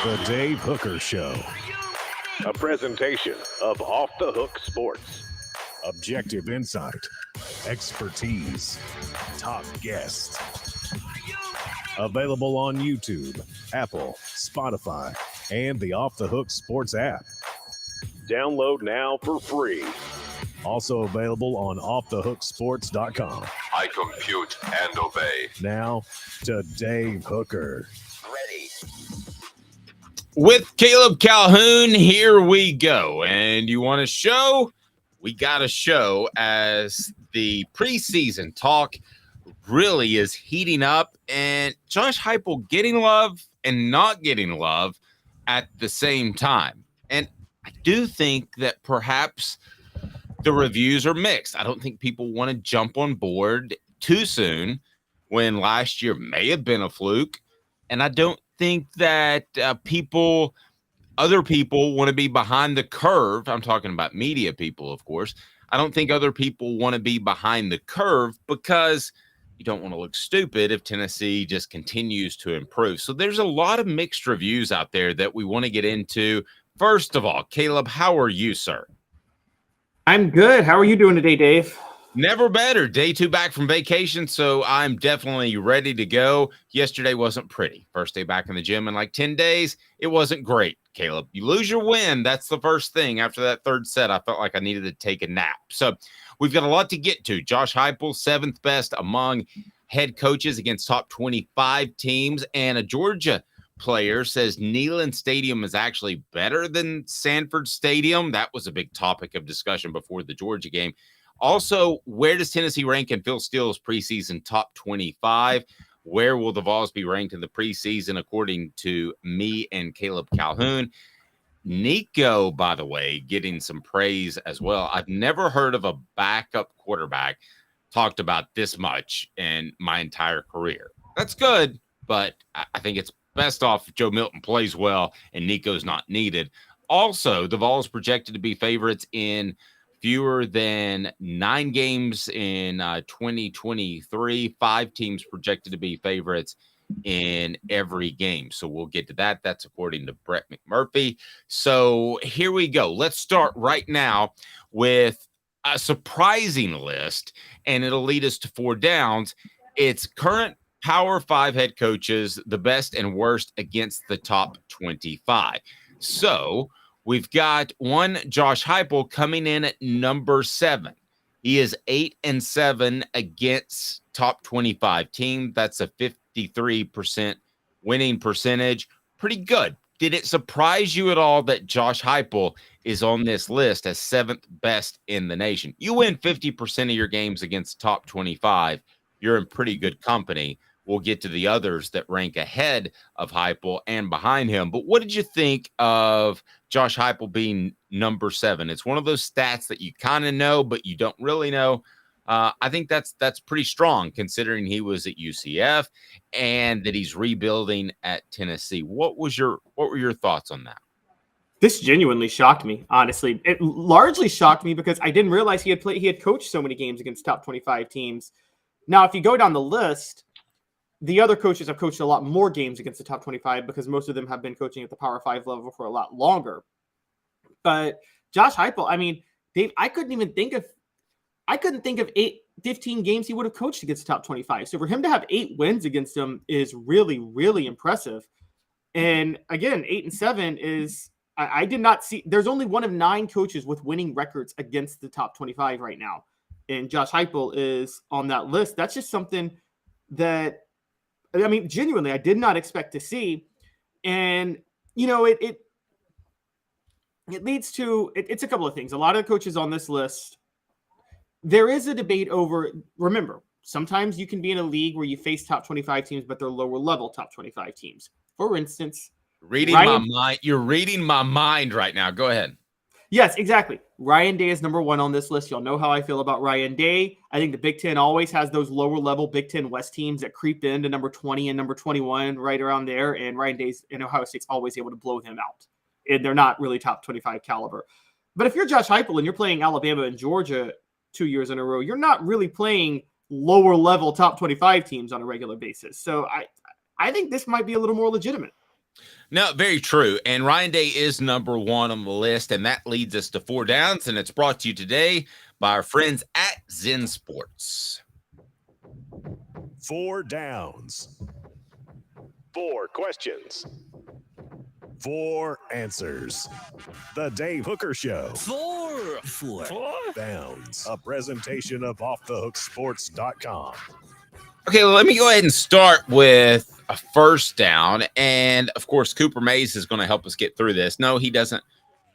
The Dave Hooker Show. A presentation of Off the Hook Sports. Objective insight, expertise, top guests. Available on YouTube, Apple, Spotify, and the Off the Hook Sports app. Download now for free. Also available on offthehooksports.com. I compute and obey. Now to Dave Hooker. Ready. With Caleb Calhoun, here we go. And you want a show? We got a show as the preseason talk really is heating up. And Josh Heupel getting love and not getting love at the same time. And I do think that perhaps the reviews are mixed. I don't think people want to jump on board too soon when last year may have been a fluke. And I don't think that other people want to be behind the curve. I'm talking about media people, of course. I don't think other people want to be behind the curve because you don't want to look stupid if Tennessee just continues to improve. So there's a lot of mixed reviews out there that we want to get into. First of all, Caleb, how are you, sir? I'm good. How are you doing today, Dave? Never better. Day 2 back from vacation, so I'm definitely ready to go. Yesterday wasn't pretty. First day back in the gym in like 10 days. It wasn't great, Caleb. You lose your win. That's the first thing. After that third set, I felt like I needed to take a nap. So we've got a lot to get to. Josh Heupel, 7th best among head coaches against top 25 teams, and a Georgia player says Neyland Stadium is actually better than Sanford Stadium. That was a big topic of discussion before the Georgia game. Also, where does Tennessee rank in Phil Steele's preseason top 25? Where will the Vols be ranked in the preseason according to me and Caleb Calhoun? Nico, by the way, getting some praise as well. I've never heard of a backup quarterback talked about this much in my entire career. That's good, but I think it's best off if Joe Milton plays well and Nico's not needed. Also, the Vols projected to be favorites in fewer than 9 games in 2023. 5 teams projected to be favorites in every game. So we'll get to that. That's according to Brett McMurphy. So here we go. Let's start right now with a surprising list, and it'll lead us to 4 downs. It's current Power 5 head coaches, the best and worst against the top 25. So we've got one Josh Heupel coming in at number 7. He is 8-7 against top 25 team. That's a 53% winning percentage. Pretty good. Did it surprise you at all that Josh Heupel is on this list as 7th best in the nation? You win 50% of your games against top 25. You're in pretty good company. We'll get to the others that rank ahead of Heupel and behind him. But what did you think of Josh Heupel being number 7? It's one of those stats that you kind of know, but you don't really know. I think that's pretty strong considering he was at UCF and that he's rebuilding at Tennessee. What were your thoughts on that? This genuinely shocked me, honestly. It largely shocked me because I didn't realize he had coached so many games against top 25 teams. Now, if you go down the list, the other coaches have coached a lot more games against the top 25 because most of them have been coaching at the Power 5 level for a lot longer. But Josh Heupel, I mean, Dave, I couldn't think of 15 games he would have coached against the top 25. So for him to have 8 wins against them is really, really impressive. And again, 8-7 is, I did not see, there's only one of 9 coaches with winning records against the top 25 right now. And Josh Heupel is on that list. That's just something that, I mean, genuinely, I did not expect to see. And, you know, it leads to, it's a couple of things. A lot of coaches on this list, there is a debate over, remember, sometimes you can be in a league where you face top 25 teams, but they're lower level top 25 teams. For instance, You're reading my mind right now. Go ahead. Yes, exactly. Ryan Day is number 1 on this list. Y'all know how I feel about Ryan Day. I think the Big Ten always has those lower level Big Ten West teams that creep into number 20 and number 21 right around there. And Ryan Day's and Ohio State's always able to blow them out. And they're not really top 25 caliber. But if you're Josh Heupel and you're playing Alabama and Georgia 2 years in a row, you're not really playing lower level top 25 teams on a regular basis. So I think this might be a little more legitimate. No, very true. And Ryan Day is number one on the list, and that leads us to 4 downs, and it's brought to you today by our friends at Zen Sports. 4 downs. 4 questions. 4 answers. The Dave Hooker Show. 4 Downs. A presentation of offthehooksports.com. Okay, well, let me go ahead and start with a first down. And of course, Cooper Mays is going to help us get through this. No, he doesn't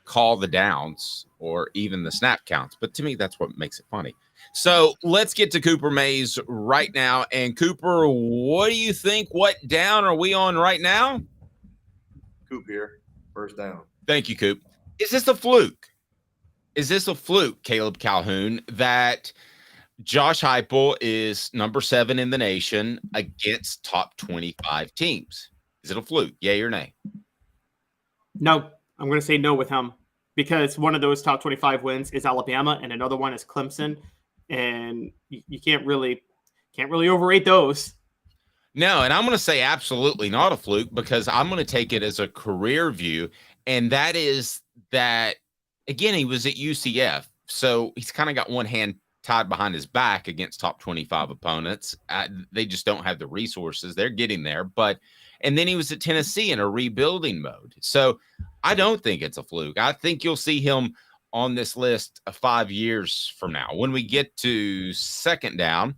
call the downs or even the snap counts, but to me, that's what makes it funny. So let's get to Cooper Mays right now. And Cooper, what do you think? What down are we on right now? Coop here. First down. Thank you, Coop. Is this a fluke? Is this a fluke, Caleb Calhoun, that Josh Heupel is number 7 in the nation against top 25 teams? Is it a fluke? Yay or nay? No, I'm going to say no with him because one of those top 25 wins is Alabama and another one is Clemson, and you can't really overrate those. No, and I'm going to say absolutely not a fluke because I'm going to take it as a career view, and that is that, again, he was at UCF, so he's kind of got one hand tied behind his back against top 25 opponents. They just don't have the resources. They're getting there. And then he was at Tennessee in a rebuilding mode. So I don't think it's a fluke. I think you'll see him on this list 5 years from now. When we get to second down,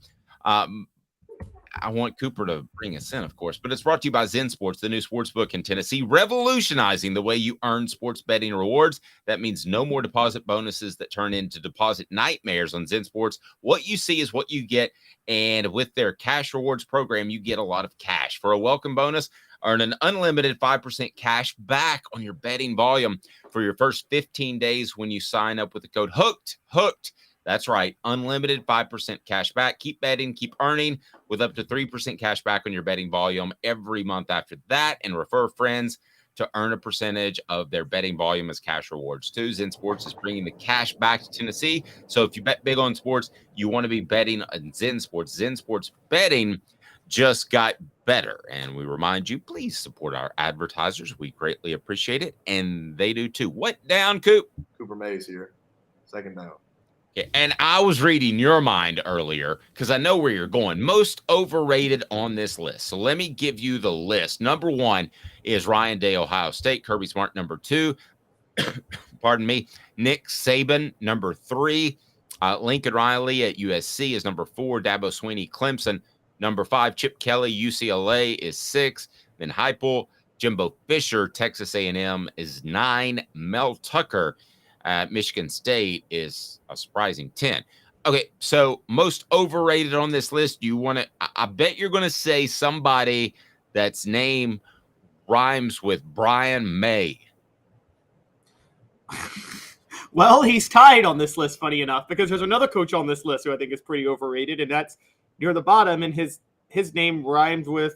I want Cooper to bring us in, of course, but it's brought to you by Zen Sports, the new sports book in Tennessee, revolutionizing the way you earn sports betting rewards. That means no more deposit bonuses that turn into deposit nightmares on Zen Sports. What you see is what you get, and with their cash rewards program, you get a lot of cash. For a welcome bonus, earn an unlimited 5% cash back on your betting volume for your first 15 days when you sign up with the code HOOKED. That's right. Unlimited 5% cash back. Keep betting, keep earning with up to 3% cash back on your betting volume every month after that. And refer friends to earn a percentage of their betting volume as cash rewards too. Zen Sports is bringing the cash back to Tennessee. So if you bet big on sports, you want to be betting on Zen Sports. Zen Sports betting just got better. And we remind you, please support our advertisers. We greatly appreciate it. And they do too. What down, Coop? Cooper Mays here. Second down. Yeah, and I was reading your mind earlier because I know where you're going. Most overrated on this list. So let me give you the list. Number 1 is Ryan Day, Ohio State. Kirby Smart, number 2. Pardon me. Nick Saban, number 3. Lincoln Riley at USC is number 4. Dabo Swinney, Clemson, number 5. Chip Kelly, UCLA is 6. Then Heupel, Jimbo Fisher, Texas A&M is 9. Mel Tucker Michigan State is a surprising 10. Okay, so most overrated on this list, I bet you're going to say somebody that's name rhymes with Brian May. Well, he's tied on this list, funny enough, because there's another coach on this list who I think is pretty overrated, and that's near the bottom, and his name rhymes with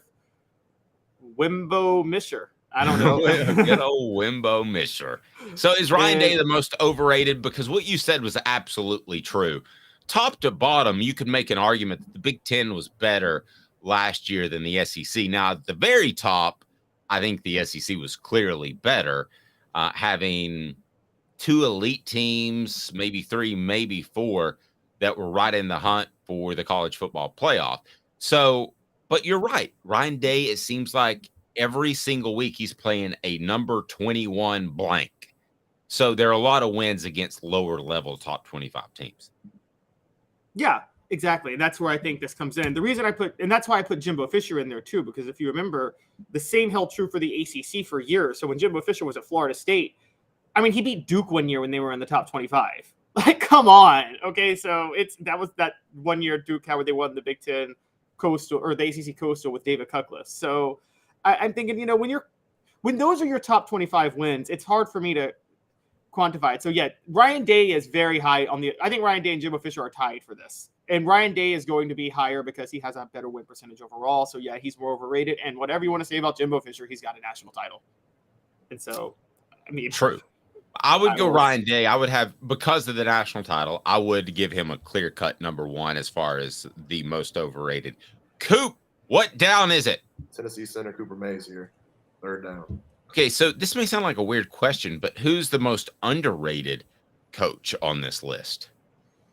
Wimbo Misher. I don't know. Good old Wimbo Misher. So is Ryan Day the most overrated? Because what you said was absolutely true. Top to bottom, you could make an argument that the Big Ten was better last year than the SEC. Now, at the very top, I think the SEC was clearly better, having 2 elite teams, maybe 3, maybe 4, that were right in the hunt for the college football playoff. So, but you're right. Ryan Day, it seems like every single week he's playing a number 21 blank. So there are a lot of wins against lower level top 25 teams. Yeah, exactly. And that's where I think this comes in. The reason and that's why I put Jimbo Fisher in there too, because if you remember, the same held true for the ACC for years. So when Jimbo Fisher was at Florida State, I mean, he beat Duke one year when they were in the top 25. Like, come on. Okay. So that was that one year Duke, how they won the Big Ten Coastal or the ACC Coastal with David Cutcliffe. So I'm thinking, when those are your top 25 wins, it's hard for me to quantify it. So yeah, Ryan Day is very high I think Ryan Day and Jimbo Fisher are tied for this. And Ryan Day is going to be higher because he has a better win percentage overall. So yeah, he's more overrated. And whatever you want to say about Jimbo Fisher, he's got a national title. And so, I mean, true. I would go Ryan Day. I would have, because of the national title, I would give him a clear-cut number 1 as far as the most overrated. Coop, what down is it? Tennessee center Cooper Mays here. Third down. Okay, so this may sound like a weird question, but who's the most underrated coach on this list?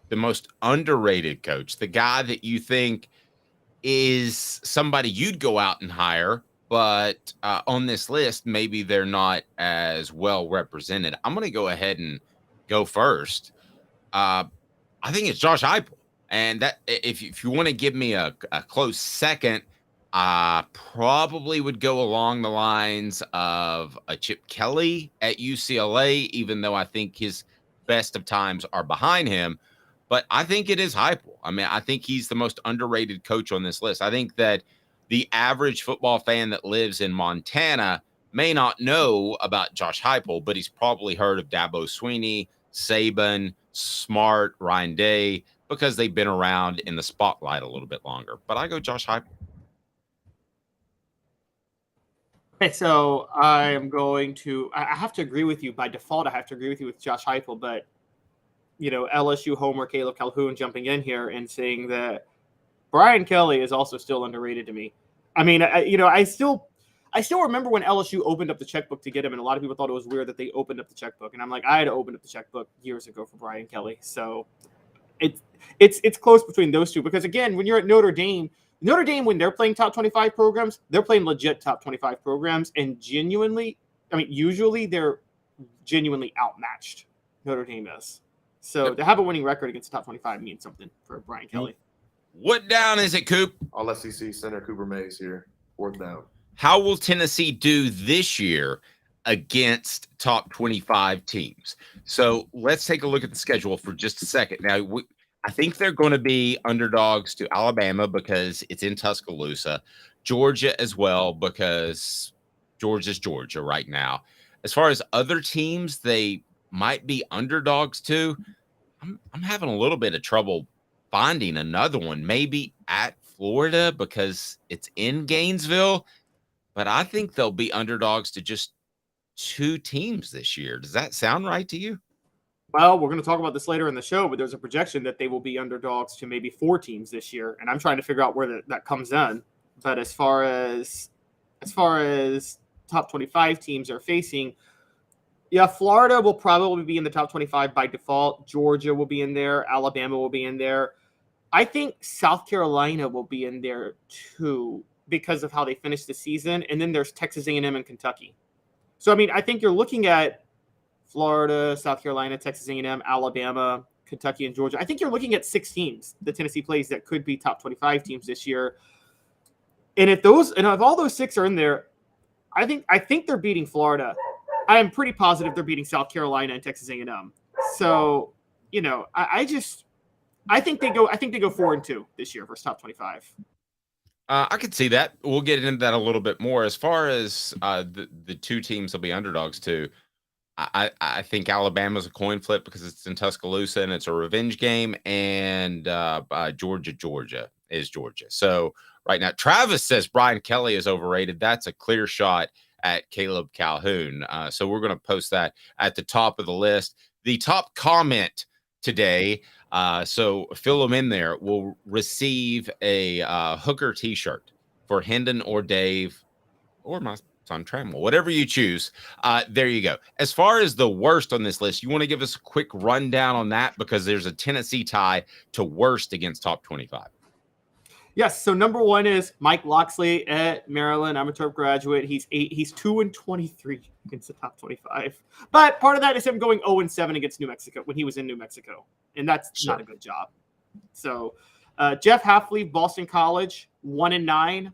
The most underrated coach, the guy that you think is somebody you'd go out and hire, but on this list, maybe they're not as well represented. I'm going to go ahead and go first. I think it's Josh Heupel. And that if you want to give me a close second, I probably would go along the lines of a Chip Kelly at UCLA, even though I think his best of times are behind him. But I think it is Heupel. I mean, I think he's the most underrated coach on this list. I think that the average football fan that lives in Montana may not know about Josh Heupel, but he's probably heard of Dabo Swinney, Saban, Smart, Ryan Day, because they've been around in the spotlight a little bit longer. But I go Josh Heupel. Okay, so I have to agree with you. By default, I have to agree with you with Josh Heupel, but LSU homer Caleb Calhoun jumping in here and saying that Brian Kelly is also still underrated to me. I mean, I still remember when LSU opened up the checkbook to get him, and a lot of people thought it was weird that they opened up the checkbook. And I'm like, I had to open up the checkbook years ago for Brian Kelly. So it's close between those two, because again, when you're at Notre Dame, when they're playing top 25 programs, they're playing legit top 25 programs, and usually they're genuinely outmatched. Notre Dame is. So to have a winning record against the top 25 means something for Brian Kelly. What down is it, Coop? All SEC center Cooper Mays here. Fourth down. How will Tennessee do this year against top 25 teams? So let's take a look at the schedule for just a second. Now, I think they're going to be underdogs to Alabama because it's in Tuscaloosa, Georgia as well, because Georgia's Georgia right now. As far as other teams, they might be underdogs to. I'm having a little bit of trouble finding another one, maybe at Florida because it's in Gainesville, but I think they'll be underdogs to just 2 teams this year. Does that sound right to you? Well, we're going to talk about this later in the show, but there's a projection that they will be underdogs to maybe 4 teams this year, and I'm trying to figure out where that comes in. But as far as top 25 teams are facing, yeah, Florida will probably be in the top 25 by default. Georgia will be in there. Alabama will be in there. I think South Carolina will be in there too because of how they finished the season. And then there's Texas A&M and Kentucky. So, I mean, I think you're looking at Florida, South Carolina, Texas A&M, Alabama, Kentucky, and Georgia. I think you're looking at 6 teams that Tennessee plays that could be top 25 teams this year. And if all those 6 are in there, I think they're beating Florida. I am pretty positive they're beating South Carolina and Texas A&M. So, I think they go 4-2 this year versus top 25. I could see that. We'll get into that a little bit more. As far as the 2 teams will be underdogs to, I think Alabama's a coin flip because it's in Tuscaloosa and it's a revenge game, and Georgia is Georgia. So right now, Travis says Brian Kelly is overrated. That's a clear shot at Caleb Calhoun. So we're going to post that at the top of the list. The top comment today, so fill them in there, will receive a Hooker t-shirt for Hendon or Dave or my son Trammell, whatever you choose. There you go. As far as the worst on this list, you want to give us a quick rundown on that because there's a Tennessee tie to worst against top 25. Yes. So number 1 is Mike Loxley at Maryland. I'm a Terp graduate. He's 2-23 against the top 25. But part of that is him going 0-7 against New Mexico when he was in New Mexico, and that's not a good job. So Jeff Halfleaf, Boston College, 1-9.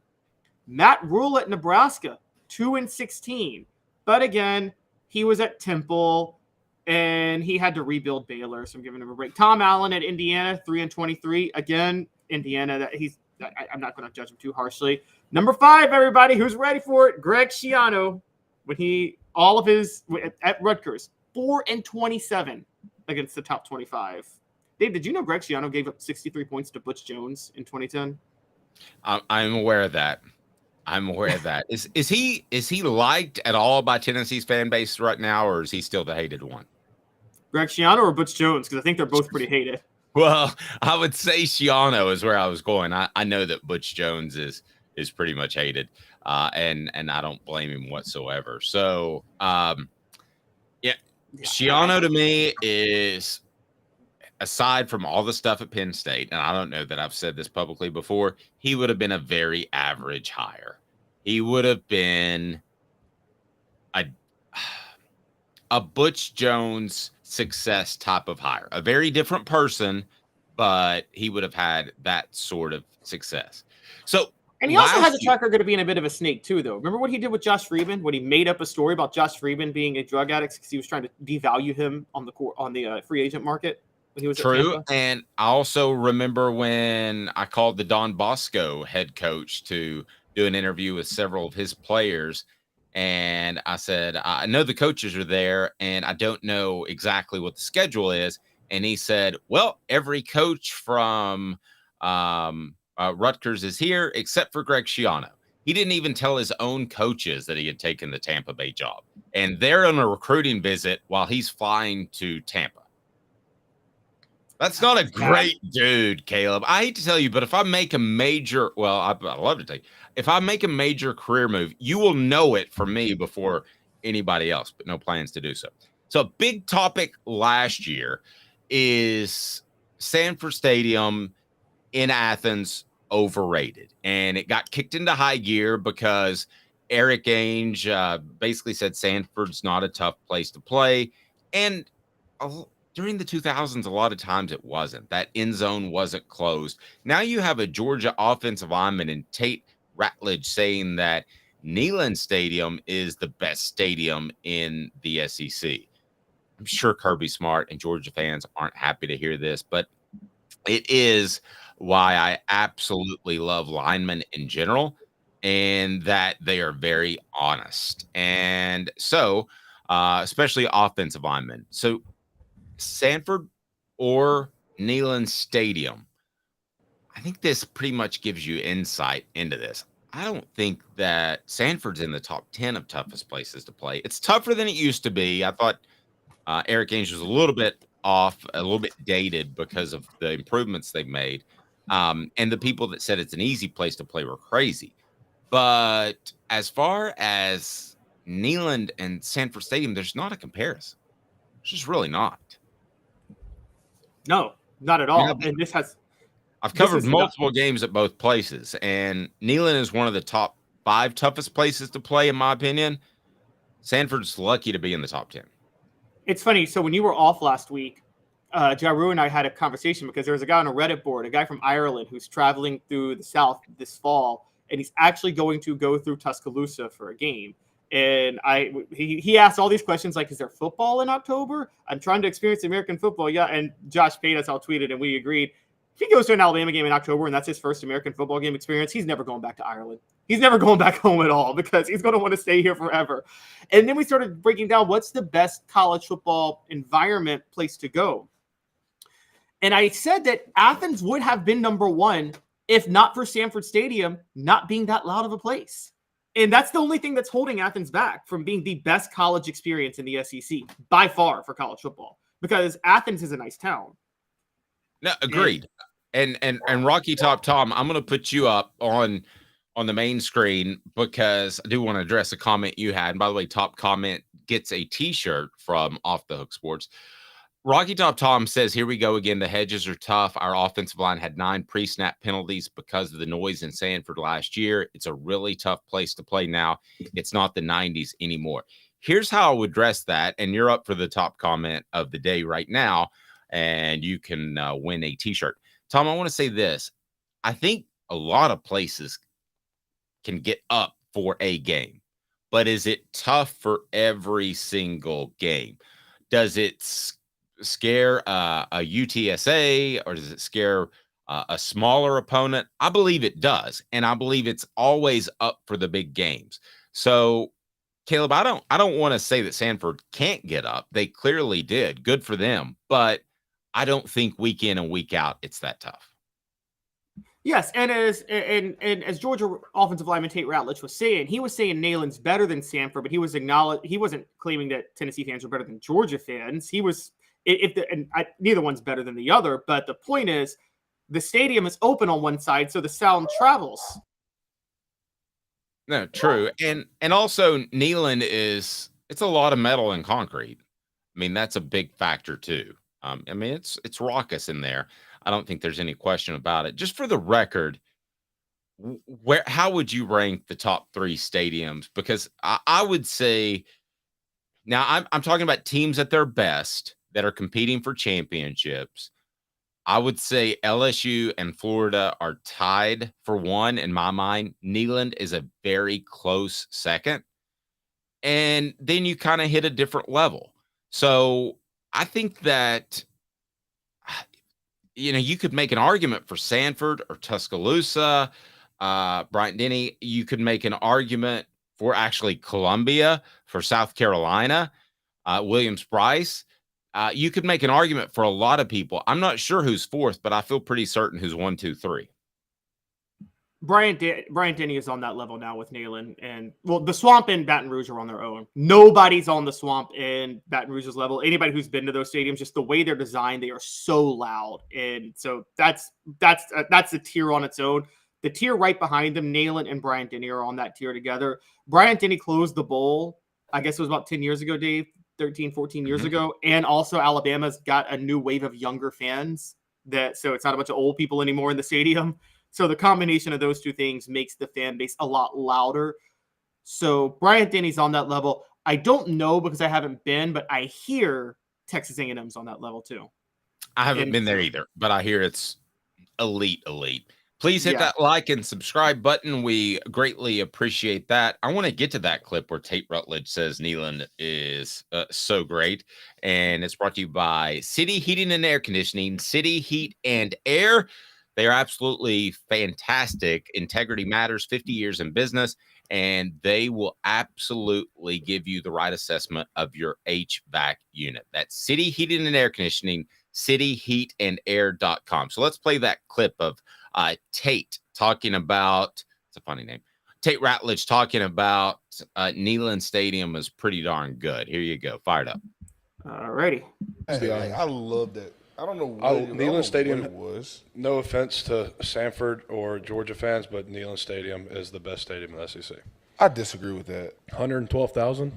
Matt Rule at Nebraska, 2-16. But again, he was at Temple and he had to rebuild Baylor, so I'm giving him a break. Tom Allen at Indiana, 3-23. Again, Indiana, I'm not going to judge him too harshly. Number 5, everybody, who's ready for it? Greg Schiano, at Rutgers, 4-27 against the top 25. Dave, did you know Greg Schiano gave up 63 points to Butch Jones in 2010? I'm aware of that. Is he liked at all by Tennessee's fan base right now, or is he still the hated one? Greg Schiano or Butch Jones? Because I think they're both pretty hated. Well, I would say Schiano is where I was going. I know that Butch Jones is is pretty much hated, and I don't blame him whatsoever. So, Schiano to me is, aside from all the stuff at Penn State, and I don't know that I've said this publicly before, he would have been a very average hire. He would have been a Butch Jones success type of hire, a very different person, but he would have had that sort of success. So, and he also has a track record of being a bit of a snake too, though. Remember what he did with Josh Freeman when he made up a story about Josh Freeman being a drug addict because he was trying to devalue him on the free agent market when he was true. At Tampa? And I also remember when I called the Don Bosco head coach to do an interview with several of his players. And I said, I know the coaches are there and I don't know exactly what the schedule is. And he said, well, every coach from Rutgers is here except for Greg Schiano. He didn't even tell his own coaches that he had taken the Tampa Bay job. And they're on a recruiting visit while he's flying to Tampa. That's not a great dude, Caleb. I hate to tell you, but if I make a major, well, I'd love to tell you, if I make a major career move, you will know it from me before anybody else, but no plans to do so. So a big topic last year is Sanford Stadium in Athens overrated. And it got kicked into high gear because Eric Ainge basically said Sanford's not a tough place to play. And during the 2000s, a lot of times it wasn't. That end zone wasn't closed. Now you have a Georgia offensive lineman in Tate Ratledge saying that Neyland Stadium is the best stadium in the SEC. I'm sure Kirby Smart and Georgia fans aren't happy to hear this, but it is why I absolutely love linemen in general, and that they are very honest. And so, especially offensive linemen. So, Sanford or Neyland Stadium, I think this pretty much gives you insight into this. I don't think that Sanford's in the top 10 of toughest places to play. It's tougher than it used to be. I thought Eric Ainge was a little bit off, a little bit dated because of the improvements they've made. And the people that said it's an easy place to play were crazy. But as far as Neyland and Sanford Stadium, there's not a comparison. It's just really not. No, not at all. And I've covered multiple games at both places, and Neyland is one of the top 5 toughest places to play, in my opinion. Sanford's lucky to be in the top 10. It's funny. So when you were off last week, Jaru and I had a conversation because there was a guy on a Reddit board, a guy from Ireland who's traveling through the South this fall, and he's actually going to go through Tuscaloosa for a game. And he asked all these questions like, is there football in October? I'm trying to experience American football. Yeah. And Josh paid us all tweeted and we agreed. If he goes to an Alabama game in October and that's his first American football game experience, he's never going back to Ireland. He's never going back home at all because he's going to want to stay here forever. And then we started breaking down what's the best college football environment place to go. And I said that Athens would have been number 1 if not for Sanford Stadium not being that loud of a place. And that's the only thing that's holding Athens back from being the best college experience in the SEC by far for college football, because Athens is a nice town. No, agreed. And Rocky Top Tom, I'm going to put you up on the main screen because I do want to address a comment you had. And by the way, top comment gets a T-shirt from Off the Hook Sports. Rocky Top Tom says, here we go again. The hedges are tough. Our offensive line had 9 pre-snap penalties because of the noise in Sanford last year. It's a really tough place to play now. It's not the 90s anymore. Here's how I would address that. And you're up for the top comment of the day right now, and you can win a T-shirt. Tom, I want to say this. I think a lot of places can get up for a game, but is it tough for every single game? Does it scare a UTSA, or does it scare a smaller opponent? I believe it does, and I believe it's always up for the big games. So, Caleb, I don't want to say that Sanford can't get up. They clearly did. Good for them, but I don't think week in and week out it's that tough. Yes, and as Georgia offensive lineman Tate Ratledge was saying, he was saying Neyland's better than Sanford, but he wasn't claiming that Tennessee fans were better than Georgia fans. He was. Neither one's better than the other, but the point is the stadium is open on one side, so the sound travels. No, true. And also Neyland it's a lot of metal and concrete. I mean, that's a big factor too. I mean, it's raucous in there. I don't think there's any question about it. Just for the record, how would you rank the top 3 stadiums? Because I would say now I'm talking about teams at their best that are competing for championships. I would say LSU and Florida are tied for 1 in my mind. Neyland is a very close second. And then you kind of hit a different level. So I think that, you could make an argument for Sanford or Tuscaloosa, Bryant-Denny. You could make an argument for actually Columbia, for South Carolina, Williams-Brice. You could make an argument for a lot of people. I'm not sure who's 4th, but I feel pretty certain who's 1, 2, 3. Bryant-Denny is on that level now with Neyland. And, the Swamp and Baton Rouge are on their own. Nobody's on the Swamp and Baton Rouge's level. Anybody who's been to those stadiums, just the way they're designed, they are so loud. And so that's a tier on its own. The tier right behind them, Neyland and Bryant-Denny are on that tier together. Bryant-Denny closed the bowl, I guess it was about 10 years ago, Dave, 13, 14 years ago. And also Alabama's got a new wave of younger fans so it's not a bunch of old people anymore in the stadium. So the combination of those two things makes the fan base a lot louder. So Bryant-Denny's on that level. I don't know because I haven't been, but I hear Texas A&M's on that level too. I haven't been there either, but I hear it's elite. Please hit that like and subscribe button. We greatly appreciate that. I want to get to that clip where Tate Rutledge says Neyland is so great. And it's brought to you by City Heating and Air Conditioning, City Heat and Air. They are absolutely fantastic. Integrity matters, 50 years in business, and they will absolutely give you the right assessment of your HVAC unit. That's City Heating and Air Conditioning, cityheatandair.com. So let's play that clip of Tate talking about, it's a funny name, Tate Rutledge talking about Neyland Stadium is pretty darn good. Here you go. Fired up. All righty. I love that. I don't know what Neyland Stadium it was. No offense to Sanford or Georgia fans, but Neyland Stadium is the best stadium in the SEC. I disagree with that. 112,000.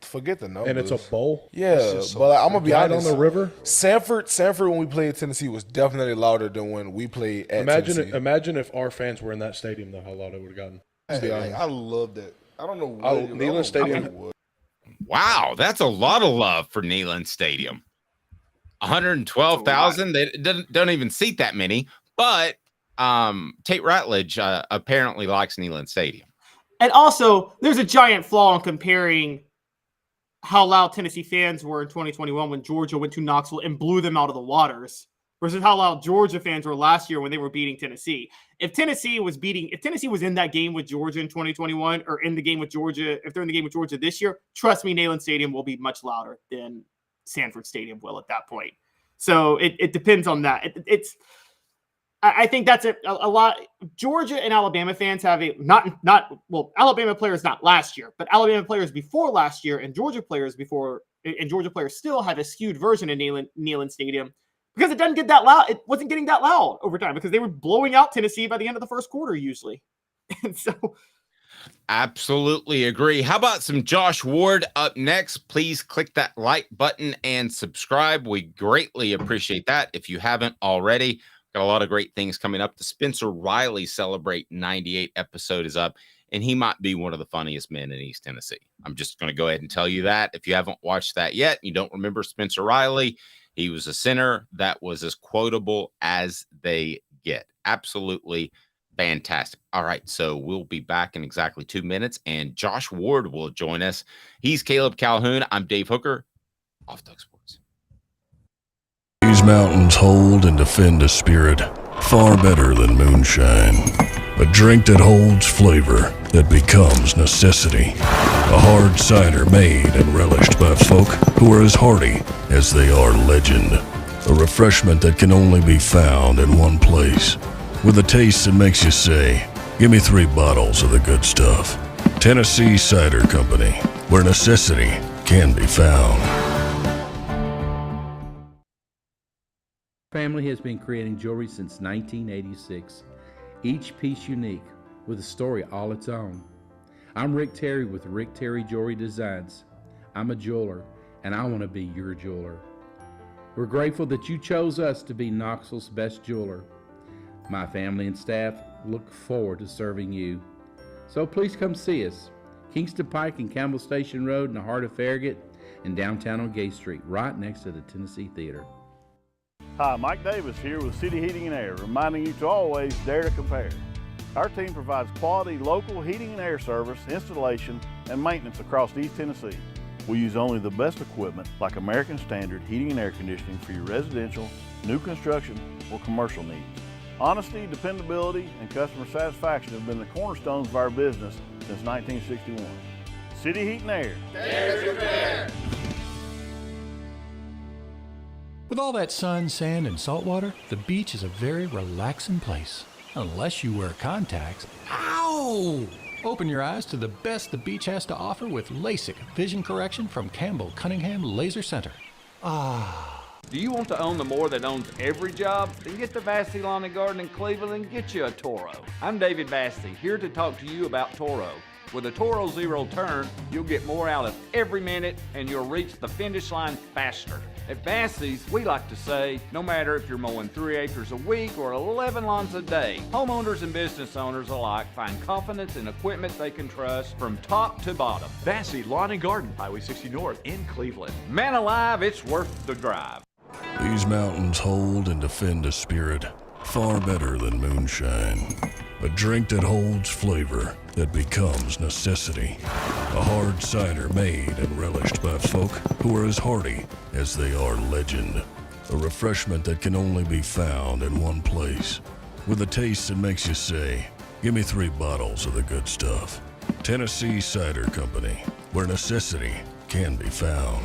Forget the numbers. And it's a bowl. Yeah, but I'm gonna be honest. On the river. Sanford when we played Tennessee was definitely louder than when we played at Tennessee. Imagine if our fans were in that stadium, though, how loud it would have gotten. I love that. I don't know. Neyland Stadium. Wow, that's a lot of love for Neyland Stadium. 112,000. They don't even seat that many, but Tate Rutledge apparently likes Neyland Stadium. And also, there's a giant flaw in comparing how loud Tennessee fans were in 2021 when Georgia went to Knoxville and blew them out of the waters versus how loud Georgia fans were last year when they were beating Tennessee. If Tennessee was in that game with Georgia in 2021 or in the game with Georgia, if they're in the game with Georgia this year, trust me, Neyland Stadium will be much louder than Sanford Stadium will at that point. So it depends on that. I think that's a lot. Georgia and Alabama fans have Alabama players not last year, but Alabama players before last year and Georgia players still have a skewed version of Neyland Stadium because it doesn't get that loud. It wasn't getting that loud over time because they were blowing out Tennessee by the end of the first quarter usually. And so absolutely agree. How about some Josh Ward up next? Please click that like button and subscribe. We greatly appreciate that. If you haven't already, got a lot of great things coming up. The Spencer Riley Celebrate 98 episode is up, and he might be one of the funniest men in East Tennessee. I'm just going to go ahead and tell you that. If you haven't watched that yet, you don't remember Spencer Riley, he was a center that was as quotable as they get. Absolutely fantastic. All right, so we'll be back in exactly 2 minutes, and Josh Ward will join us. He's Caleb Calhoun. I'm Dave Hooker. Off Duck Sports. These mountains hold and defend a spirit far better than moonshine. A drink that holds flavor that becomes necessity. A hard cider made and relished by folk who are as hearty as they are legend. A refreshment that can only be found in one place. With a taste that makes you say, give me 3 bottles of the good stuff. Tennessee Cider Company, where necessity can be found. Family has been creating jewelry since 1986, each piece unique, with a story all its own. I'm Rick Terry with Rick Terry Jewelry Designs. I'm a jeweler, and I want to be your jeweler. We're grateful that you chose us to be Knoxville's best jeweler. My family and staff look forward to serving you. So please come see us. Kingston Pike and Campbell Station Road in the heart of Farragut, and downtown on Gay Street, right next to the Tennessee Theater. Hi, Mike Davis here with City Heating and Air, reminding you to always dare to compare. Our team provides quality local heating and air service, installation, and maintenance across East Tennessee. We use only the best equipment like American Standard heating and air conditioning for your residential, new construction, or commercial needs. Honesty, dependability, and customer satisfaction have been the cornerstones of our business since 1961. City Heat and Air. Dare to compare. With all that sun, sand, and salt water, the beach is a very relaxing place. Unless you wear contacts. Ow! Open your eyes to the best the beach has to offer with LASIK vision correction from Campbell Cunningham Laser Center. Ah. Do you want to own the more that owns every job? Then get to Vassey Lawn and Garden in Cleveland and get you a Toro. I'm David Vassey, here to talk to you about Toro. With a Toro Zero Turn, you'll get more out of every minute and you'll reach the finish line faster. At Vassey's, we like to say, no matter if you're mowing 3 acres a week or 11 lawns a day, homeowners and business owners alike find confidence in equipment they can trust from top to bottom. Vassey Lawn and Garden, Highway 60 North in Cleveland. Man alive, it's worth the drive. These mountains hold and defend a spirit far better than moonshine. A drink that holds flavor that becomes necessity. A hard cider made and relished by folk who are as hearty as they are legend. A refreshment that can only be found in one place. With a taste that makes you say, give me 3 bottles of the good stuff. Tennessee Cider Company, where necessity can be found.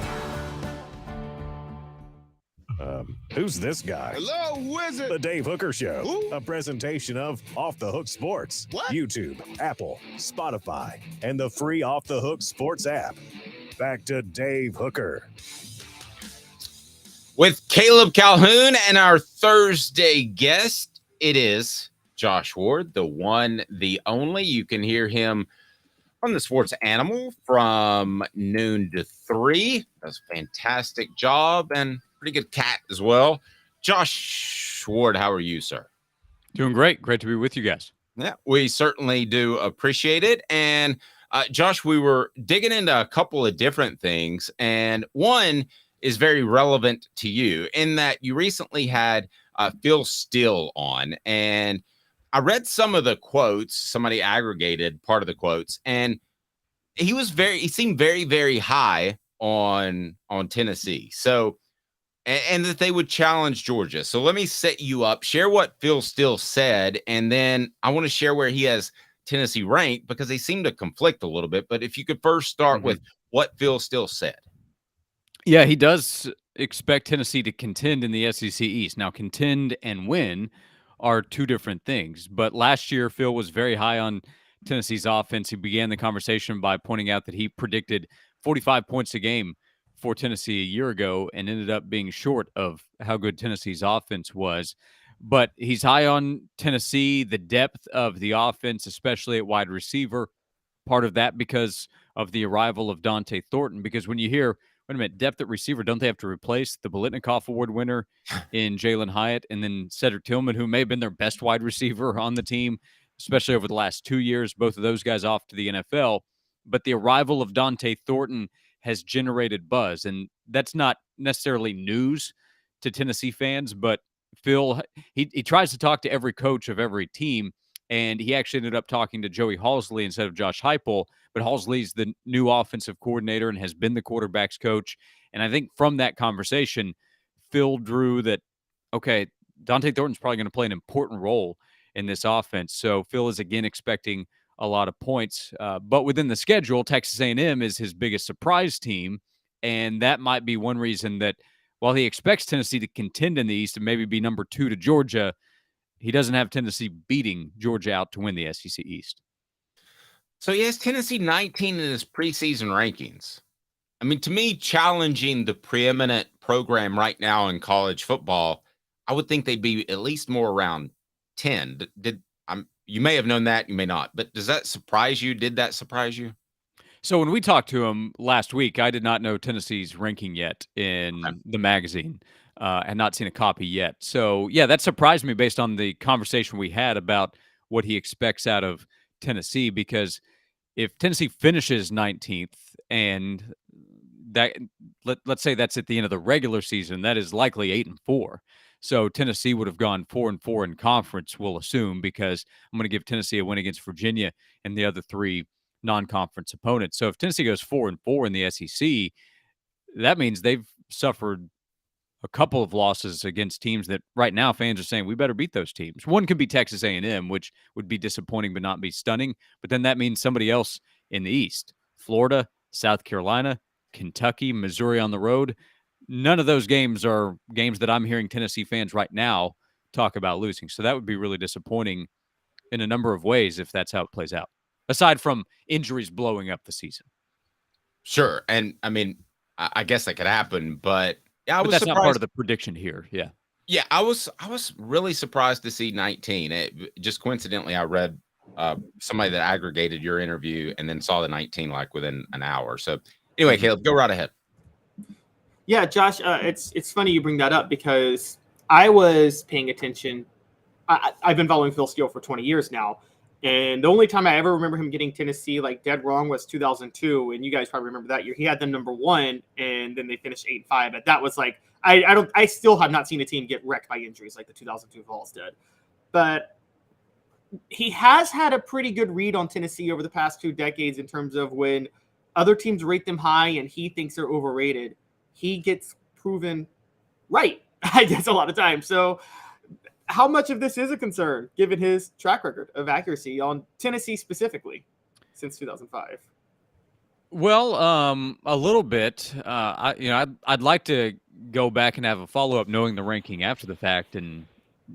Who's this guy? Hello, wizard. The Dave Hooker Show. Ooh. A presentation of Off the Hook Sports. What? YouTube, Apple, Spotify, and the free Off the Hook Sports app. Back to Dave Hooker. With Caleb Calhoun and our Thursday guest, it is Josh Ward, the one, the only. You can hear him on the Sports Animal from noon to 3. Does a fantastic job and pretty good cat as well. Josh Ward, how are you, sir? Doing great. Great to be with you guys. Yeah, we certainly do appreciate it. And Josh, we were digging into a couple of different things, and one is very relevant to you in that you recently had Phil Steele on, and I read some of the quotes. Somebody aggregated part of the quotes, and he seemed very, very high on Tennessee. So, and that they would challenge Georgia. So let me set you up, share what Phil Steele said, and then I want to share where he has Tennessee ranked because they seem to conflict a little bit. But if you could first start with what Phil Steele said. Yeah, he does expect Tennessee to contend in the SEC East. Now, contend and win are two different things. But last year, Phil was very high on Tennessee's offense. He began the conversation by pointing out that he predicted 45 points a game for Tennessee a year ago and ended up being short of how good Tennessee's offense was. But he's high on Tennessee, the depth of the offense, especially at wide receiver. Part of that because of the arrival of Dante Thornton. Because when you hear, wait a minute, depth at receiver, don't they have to replace the Biletnikoff Award winner in Jalen Hyatt and then Cedric Tillman, who may have been their best wide receiver on the team, especially over the last 2 years, both of those guys off to the NFL. But the arrival of Dante Thornton has generated buzz, and that's not necessarily news to Tennessee fans, but Phil, he tries to talk to every coach of every team, and he actually ended up talking to Joey Halzle instead of Josh Heupel, but Halzle's the new offensive coordinator and has been the quarterback's coach, and I think from that conversation, Phil drew that, okay, Dante Thornton's probably going to play an important role in this offense, so Phil is again expecting a lot of points. But within the schedule, Texas A&M is his biggest surprise team, and that might be one reason that while he expects Tennessee to contend in the East and maybe be number 2 to Georgia, he doesn't have Tennessee beating Georgia out to win the SEC East. So he has Tennessee 19 in his preseason rankings. I mean, to me, challenging the preeminent program right now in college football, I would think they'd be at least more around 10. you may have known that, you may not. But does that surprise you? Did that surprise you? So when we talked to him last week, I did not know Tennessee's ranking yet in the magazine. And not seen a copy yet. So, yeah, that surprised me based on the conversation we had about what he expects out of Tennessee, because if Tennessee finishes 19th and that let's say that's at the end of the regular season, that is likely 8-4. So Tennessee would have gone 4-4 in conference, we'll assume, because I'm going to give Tennessee a win against Virginia and the other 3 non-conference opponents. So if Tennessee goes 4-4 in the SEC, that means they've suffered a couple of losses against teams that right now fans are saying we better beat those teams. One could be Texas A&M, which would be disappointing but not be stunning. But then that means somebody else in the East, Florida, South Carolina, Kentucky, Missouri on the road. None of those games are games that I'm hearing Tennessee fans right now talk about losing. So that would be really disappointing in a number of ways if that's how it plays out, aside from injuries blowing up the season. Sure. And I mean, I guess that could happen, but I was that's surprised. Not part of the prediction here. Yeah. Yeah, I was really surprised to see 19. Just coincidentally, I read somebody that aggregated your interview and then saw the 19 like within an hour. So anyway, Caleb, go right ahead. Yeah, Josh, it's funny you bring that up because I was paying attention. I've been following Phil Steele for 20 years now. And the only time I ever remember him getting Tennessee like dead wrong was 2002, and you guys probably remember that year. He had them number 1, and then they finished 8-5. But that was like I still have not seen a team get wrecked by injuries like the 2002 Vols did. But he has had a pretty good read on Tennessee over the past 2 decades in terms of when other teams rate them high and he thinks they're overrated, he gets proven right, I guess, a lot of times. So how much of this is a concern given his track record of accuracy on Tennessee specifically since 2005? Well, a little bit. I'd like to go back and have a follow-up knowing the ranking after the fact, and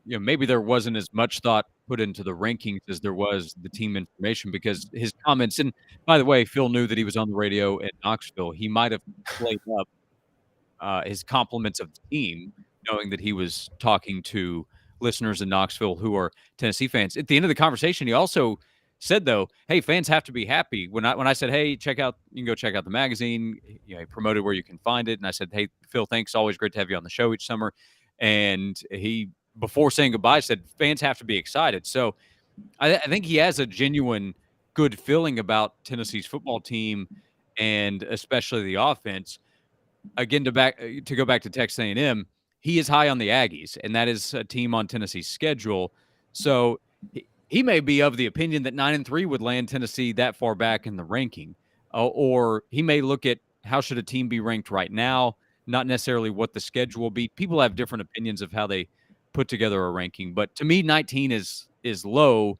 maybe there wasn't as much thought put into the rankings as there was the team information, because his comments, and by the way, Phil knew that he was on the radio at Knoxville. He might have played up his compliments of the team, knowing that he was talking to listeners in Knoxville who are Tennessee fans. At the end of the conversation, he also said, though, hey, fans have to be happy. When I said, hey, you can go check out the magazine, he promoted where you can find it. And I said, hey, Phil, thanks. Always great to have you on the show each summer. And he, before saying goodbye, said fans have to be excited. So I think he has a genuine good feeling about Tennessee's football team and especially the offense. Again, to go back to Texas A&M, he is high on the Aggies, and that is a team on Tennessee's schedule. So he may be of the opinion that 9-3 would land Tennessee that far back in the ranking, or he may look at how should a team be ranked right now, not necessarily what the schedule will be. People have different opinions of how they put together a ranking, but to me, 19 is low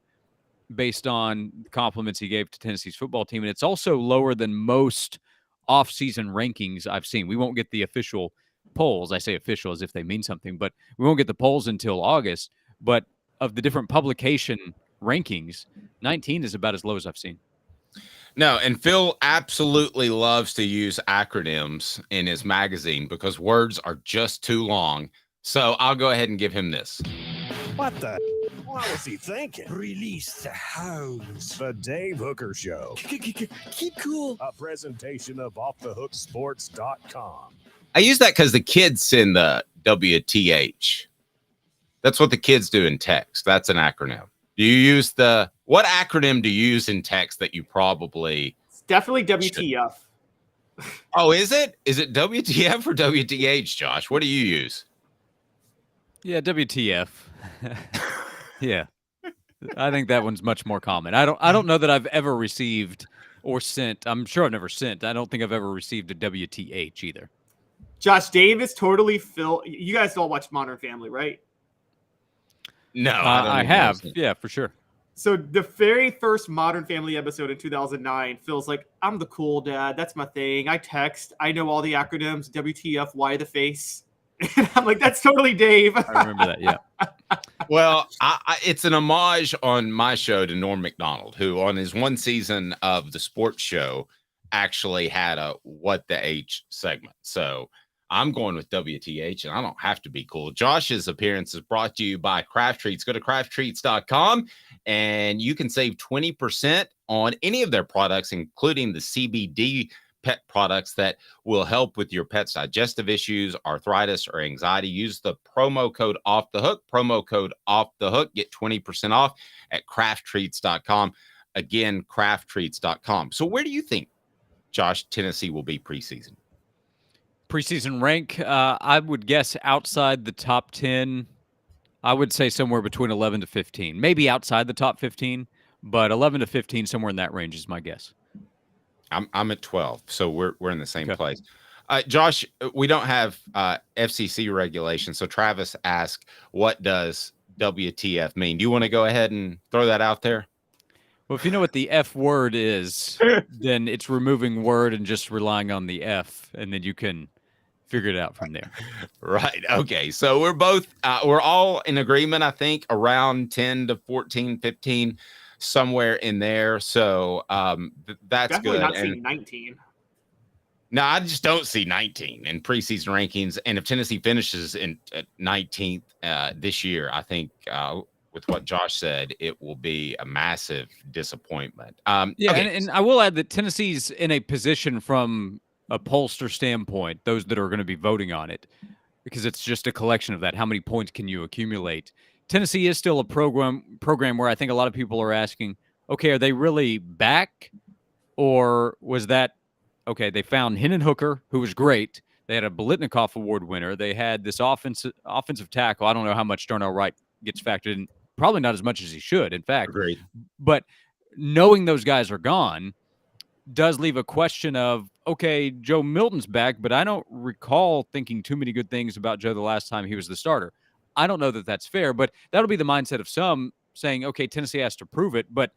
based on the compliments he gave to Tennessee's football team, and it's also lower than most off-season rankings I've seen. We won't get the official polls. I say official as if they mean something, but we won't get the polls until August. But of the different publication rankings, 19 is about as low as I've seen. No, and Phil absolutely loves to use acronyms in his magazine because words are just too long. So I'll go ahead and give him this. What the? What was he thinking? Release the hounds. The Dave Hooker Show. Keep cool. A presentation of OffTheHookSports.com. I use that because the kids send the WTH. That's what the kids do in text. That's an acronym. Do you use what acronym do you use in text that you probably... It's definitely WTF. Oh, is it? Is it WTF or WTH, Josh? What do you use? Yeah, WTF. Yeah. I think that one's much more common. I don't know that I've ever received or sent. I'm sure I've never sent. I don't think I've ever received a WTH either. Josh, Dave is totally Phil. You guys all watch Modern Family, right? No, I have. Yeah, for sure. So the very first Modern Family episode in 2009, Phil's like, I'm the cool dad. That's my thing. I text. I know all the acronyms. WTF, why the face? And I'm like, that's totally Dave. I remember that, yeah. Well, it's an homage on my show to Norm Macdonald, who on his one season of the sports show actually had a What the H segment. So I'm going with WTH, and I don't have to be cool. Josh's appearance is brought to you by Craft Treats. Go to crafttreats.com, and you can save 20% on any of their products, including the CBD pet products that will help with your pet's digestive issues, arthritis, or anxiety. Use the promo code OFFTHEHOOK, promo code OFFTHEHOOK. Get 20% off at crafttreats.com. Again, crafttreats.com. So where do you think, Josh, Tennessee will be preseason? Preseason rank, I would guess outside the top 10. I would say somewhere between 11 to 15. Maybe outside the top 15, but 11 to 15, somewhere in that range is my guess. I'm at 12, so we're in the same place. Josh, we don't have FCC regulation, so Travis asked, what does WTF mean? Do you want to go ahead and throw that out there? Well, if you know what the F word is, then it's removing word and just relying on the F, and then you can figure it out from there. Right. Okay. So we're all in agreement, I think, around 10 to 14, 15, somewhere in there. So that's definitely good. Not seeing 19. No, I just don't see 19 in preseason rankings. And if Tennessee finishes at 19th this year, I think with what Josh said, it will be a massive disappointment. Okay. And I will add that Tennessee's in a position from a pollster standpoint, those that are going to be voting on it, because it's just a collection of that. How many points can you accumulate? Tennessee is still a program where I think a lot of people are asking, okay, are they really back? Or was that, okay, they found Hendon Hooker, who was great. They had a Biletnikoff Award winner. They had this offensive tackle. I don't know how much Darnell Wright gets factored in. Probably not as much as he should, in fact. Agreed. But knowing those guys are gone does leave a question of, okay, Joe Milton's back, but I don't recall thinking too many good things about Joe the last time he was the starter. I don't know that that's fair, but that'll be the mindset of some saying, okay, Tennessee has to prove it. But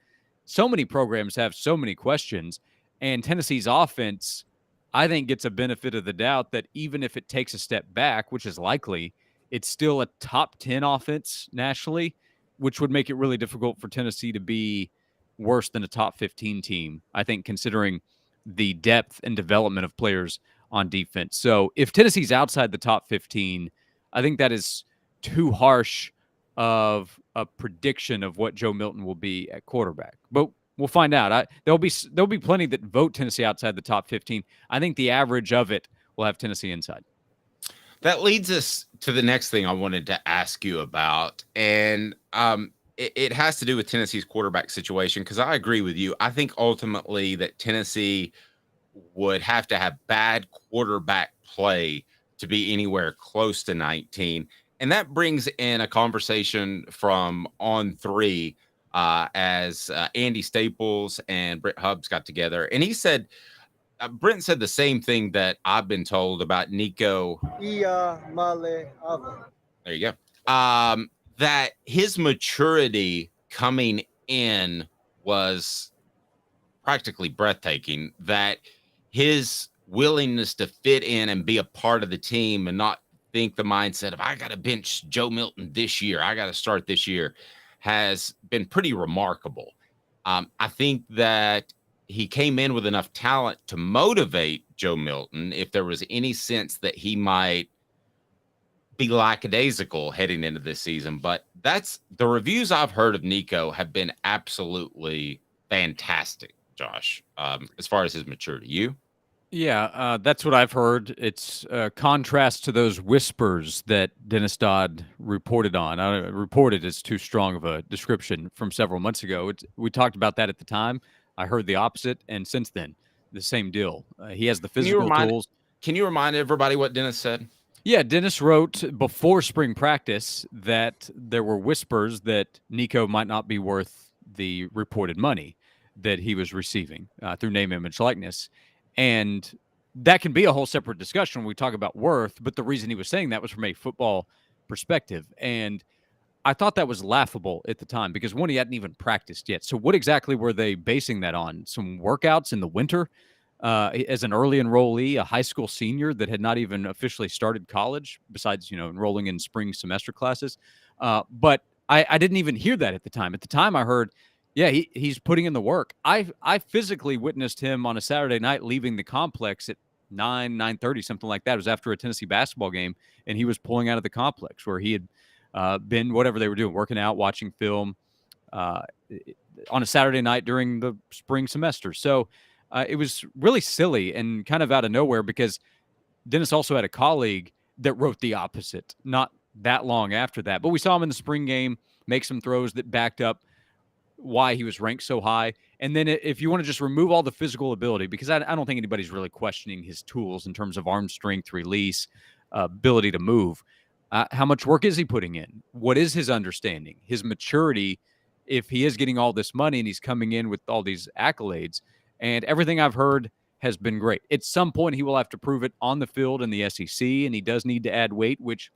so many programs have so many questions, and Tennessee's offense, I think, gets a benefit of the doubt that even if it takes a step back, which is likely, it's still a top 10 offense nationally, which would make it really difficult for Tennessee to be worse than a top 15 team, I think, considering the depth and development of players on defense. So if Tennessee's outside the top 15, I think that is too harsh of a prediction of what Joe Milton will be at quarterback. But we'll find out. There'll be plenty that vote Tennessee outside the top 15. I think the average of it will have Tennessee inside. That leads us to the next thing I wanted to ask you about. And it has to do with Tennessee's quarterback situation, because I agree with you. I think ultimately that Tennessee would have to have bad quarterback play to be anywhere close to 19. And that brings in a conversation from On 3 as Andy Staples and Brent Hubbs got together. And he said, Brent said the same thing that I've been told about Nico Iamaleava. There you go. That his maturity coming in was practically breathtaking, that his willingness to fit in and be a part of the team and not think the mindset of, I got to bench Joe Milton this year, I got to start this year, has been pretty remarkable. I think that he came in with enough talent to motivate Joe Milton if there was any sense that he might be lackadaisical heading into this season. But that's the reviews I've heard of Nico have been absolutely fantastic, Josh, as far as his maturity. You? Yeah, that's what I've heard. It's a contrast to those whispers that Dennis Dodd reported on. Reported is too strong of a description from several months ago. We talked about that at the time. I heard the opposite, and since then, the same deal. He has the physical tools. Can you remind everybody what Dennis said? Yeah, Dennis wrote before spring practice that there were whispers that Nico might not be worth the reported money that he was receiving through name, image, likeness. And that can be a whole separate discussion when we talk about worth, but the reason he was saying that was from a football perspective. And I thought that was laughable at the time because, one, he hadn't even practiced yet. So what exactly were they basing that on? Some workouts in the winter as an early enrollee, a high school senior that had not even officially started college besides, enrolling in spring semester classes. But I didn't even hear that at the time. At the time I heard, yeah, he's putting in the work. I physically witnessed him on a Saturday night leaving the complex at 9:30, something like that. It was after a Tennessee basketball game, and he was pulling out of the complex where he had been, whatever they were doing, working out, watching film on a Saturday night during the spring semester. So it was really silly and kind of out of nowhere because Dennis also had a colleague that wrote the opposite, not that long after that. But we saw him in the spring game make some throws that backed up why he was ranked so high. And then if you want to just remove all the physical ability, because I don't think anybody's really questioning his tools in terms of arm strength, release, ability to move. How much work is he putting in? What is his understanding, his maturity, if he is getting all this money and he's coming in with all these accolades? And everything I've heard has been great. At some point, he will have to prove it on the field in the SEC, and he does need to add weight, which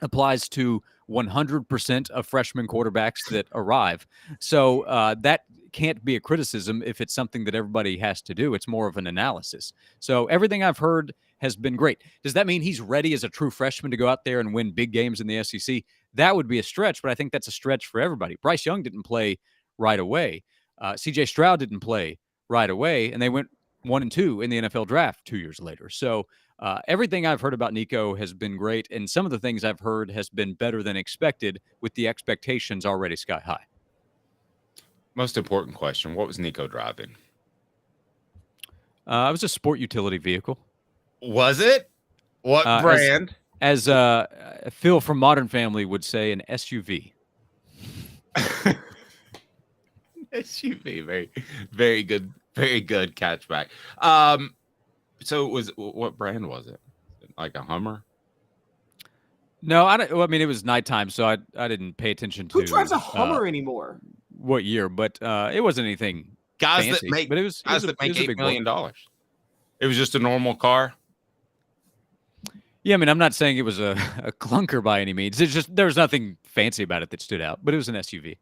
applies to 100% of freshman quarterbacks that arrive. So that can't be a criticism if it's something that everybody has to do. It's more of an analysis. So everything I've heard has been great. Does that mean he's ready as a true freshman to go out there and win big games in the SEC? That would be a stretch, but I think that's a stretch for everybody. Bryce Young didn't play right away. CJ Stroud didn't play right away, and they went 1-2 in the NFL draft 2 years later. So everything I've heard about Nico has been great, and some of the things I've heard has been better than expected with the expectations already sky high. Most important question, what was Nico driving? It was a sport utility vehicle. Was it? What brand? As Phil from Modern Family would say, an SUV. SUV, very, very good. Very good catchback. So what brand was it? Like a Hummer? No, I don't. Well, I mean, it was nighttime, so I didn't pay attention to who drives a Hummer anymore. What year? But it wasn't anything guys fancy, that make. But it was guys that make $8 million. Book. It was just a normal car. Yeah, I mean, I'm not saying it was a clunker by any means. It's just there was nothing fancy about it that stood out, but it was an SUV.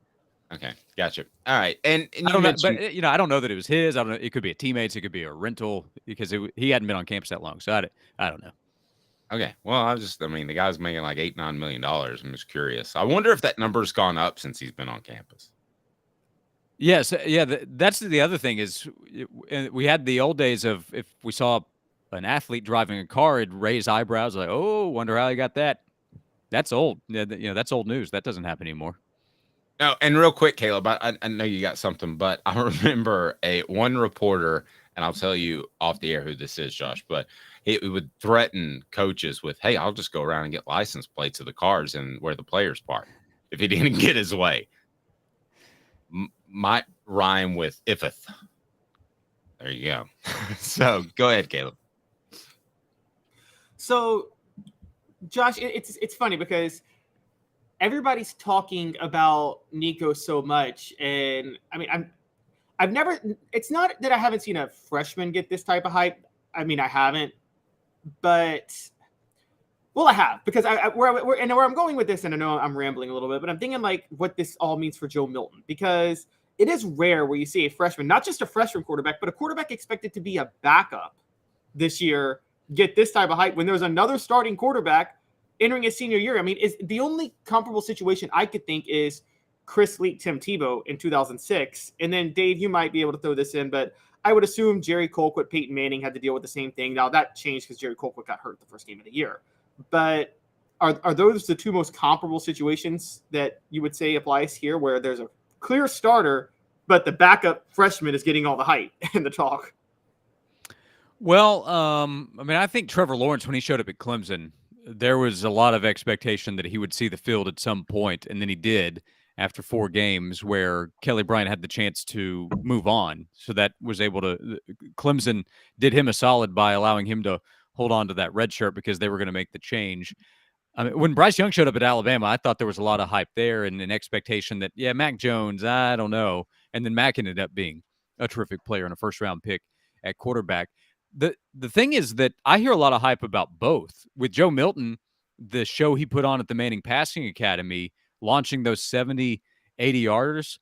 Okay, gotcha. All right, and I don't know, but I don't know that it was his. I don't know. It could be a teammate's. It could be a rental because he hadn't been on campus that long. So I don't know. Okay, well, I mean, the guy's making like $8-9 million. I'm just curious. I wonder if that number's gone up since he's been on campus. Yes, yeah. That's the other thing is we had the old days of if we saw an athlete driving a car, it'd raise eyebrows like, oh, wonder how he got that. That's old. Yeah, that's old news. That doesn't happen anymore. No, and real quick, Caleb, I know you got something, but I remember one reporter, and I'll tell you off the air who this is, Josh, but he would threaten coaches with, hey, I'll just go around and get license plates of the cars and where the players park if he didn't get his way. Might rhyme with ifeth. There you go. So go ahead, Caleb. So, Josh, it's funny because everybody's talking about Nico so much, and I mean, I've never. It's not that I haven't seen a freshman get this type of hype. I mean, I haven't, but I have because where I'm going with this, and I know I'm rambling a little bit, but I'm thinking like what this all means for Joe Milton because it is rare where you see a freshman, not just a freshman quarterback, but a quarterback expected to be a backup this year get this type of hype when there's another starting quarterback entering his senior year. I mean, is the only comparable situation I could think is Chris Leak, Tim Tebow in 2006. And then Dave, you might be able to throw this in, but I would assume Jerry Colquitt, Peyton Manning had to deal with the same thing. Now that changed because Jerry Colquitt got hurt the first game of the year. But are those the two most comparable situations that you would say applies here where there's a clear starter, but the backup freshman is getting all the hype and the talk? Well, I mean, I think Trevor Lawrence, when he showed up at Clemson, there was a lot of expectation that he would see the field at some point, and then he did after 4 games where Kelly Bryant had the chance to move on. So that was able to – Clemson did him a solid by allowing him to hold on to that red shirt because they were going to make the change. I mean, when Bryce Young showed up at Alabama, I thought there was a lot of hype there and an expectation that, yeah, Mac Jones, I don't know. And then Mac ended up being a terrific player and a first-round pick at quarterback. The thing is that I hear a lot of hype about both. With Joe Milton, the show he put on at the Manning Passing Academy, launching those 70, 80-yarders,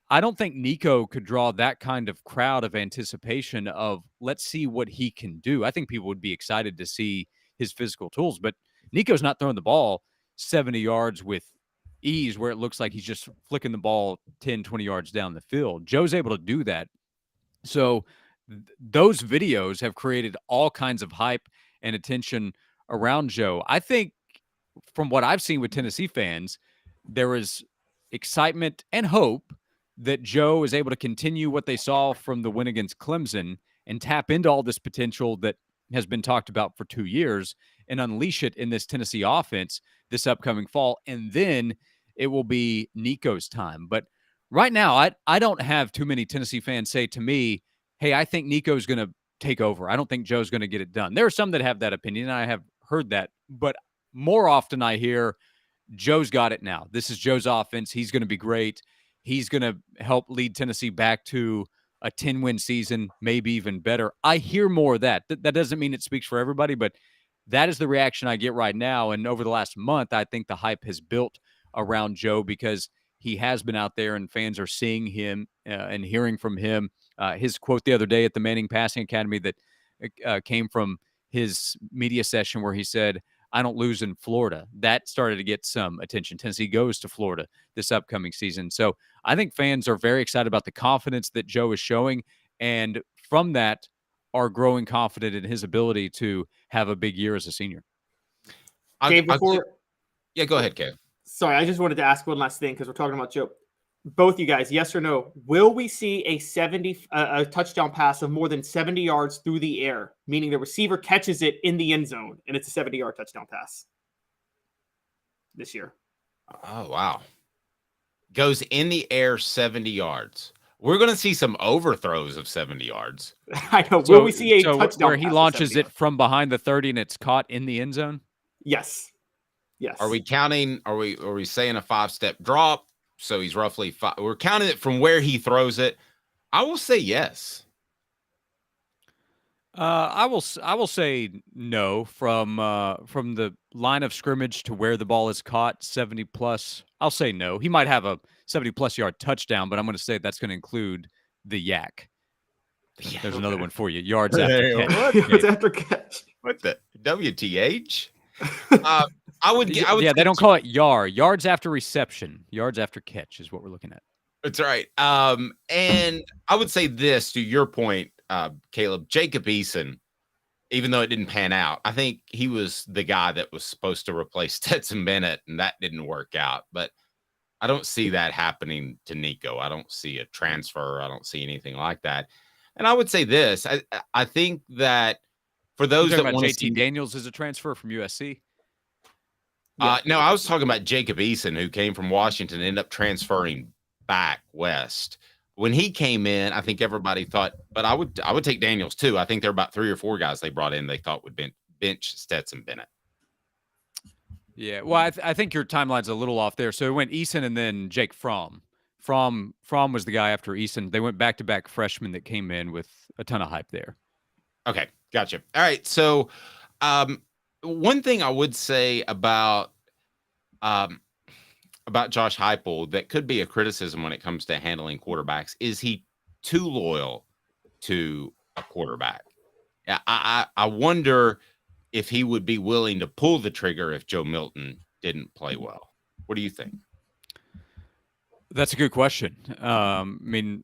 I don't think Nico could draw that kind of crowd of anticipation of let's see what he can do. I think people would be excited to see his physical tools, but Nico's not throwing the ball 70 yards with ease where it looks like he's just flicking the ball 10, 20 yards down the field. Joe's able to do that. So those videos have created all kinds of hype and attention around Joe. I think from what I've seen with Tennessee fans, there is excitement and hope that Joe is able to continue what they saw from the win against Clemson and tap into all this potential that has been talked about for 2 years and unleash it in this Tennessee offense this upcoming fall. And then it will be Nico's time. But right now, I don't have too many Tennessee fans say to me, hey, I think Nico's going to take over. I don't think Joe's going to get it done. There are some that have that opinion, and I have heard that. But more often I hear Joe's got it now. This is Joe's offense. He's going to be great. He's going to help lead Tennessee back to a 10-win season, maybe even better. I hear more of that. That doesn't mean it speaks for everybody, but that is the reaction I get right now. And over the last month, I think the hype has built around Joe because he has been out there and fans are seeing him and hearing from him. His quote the other day at the Manning Passing Academy that came from his media session where he said, I don't lose in Florida. That started to get some attention. Tennessee goes to Florida this upcoming season. So I think fans are very excited about the confidence that Joe is showing. And from that, are growing confident in his ability to have a big year as a senior. Okay, go ahead, Kev. Sorry, I just wanted to ask one last thing because we're talking about Joe. Both you guys, yes or no? Will we see a touchdown pass of more than 70 yards through the air, meaning the receiver catches it in the end zone and it's a 70-yard touchdown pass this year? Oh, wow. Goes in the air 70 yards. We're going to see some overthrows of 70 yards. I know. Will we see a touchdown where he launches it from behind the 30 and it's caught in the end zone? Yes. Yes. Are we counting? Are we saying a 5-step drop? So he's roughly 5. We're counting it from where he throws it. I will say yes. I will say no from the line of scrimmage to where the ball is caught 70 plus. I'll say no. He might have a 70 plus yard touchdown, but I'm going to say that's going to include the yak. There's another one for you. Yards after catch. Yards after catch. What the WTH? I would. Yeah, they don't call it yards after reception. Yards after catch is what we're looking at. That's right. And I would say this to your point, Caleb. Jacob Eason, even though it didn't pan out, I think he was the guy that was supposed to replace Stetson Bennett, and that didn't work out. But I don't see that happening to Nico. I don't see a transfer. I don't see anything like that. And I would say this: I think that for those that want to see Daniels as a transfer from USC. No, I was talking about Jacob Eason, who came from Washington and ended up transferring back west. When he came in, I think everybody thought, but I would take Daniels too. I think there are about 3 or 4 guys they brought in they thought would bench Stetson Bennett. Yeah, well, I think your timeline's a little off there. So it went Eason and then Jake Fromm. Fromm was the guy after Eason. They went back-to-back freshmen that came in with a ton of hype there. Okay, gotcha. All right, so one thing I would say about Josh Heupel that could be a criticism when it comes to handling quarterbacks is he too loyal to a quarterback. I wonder if he would be willing to pull the trigger if Joe Milton didn't play well. What do you think? That's a good question. I mean,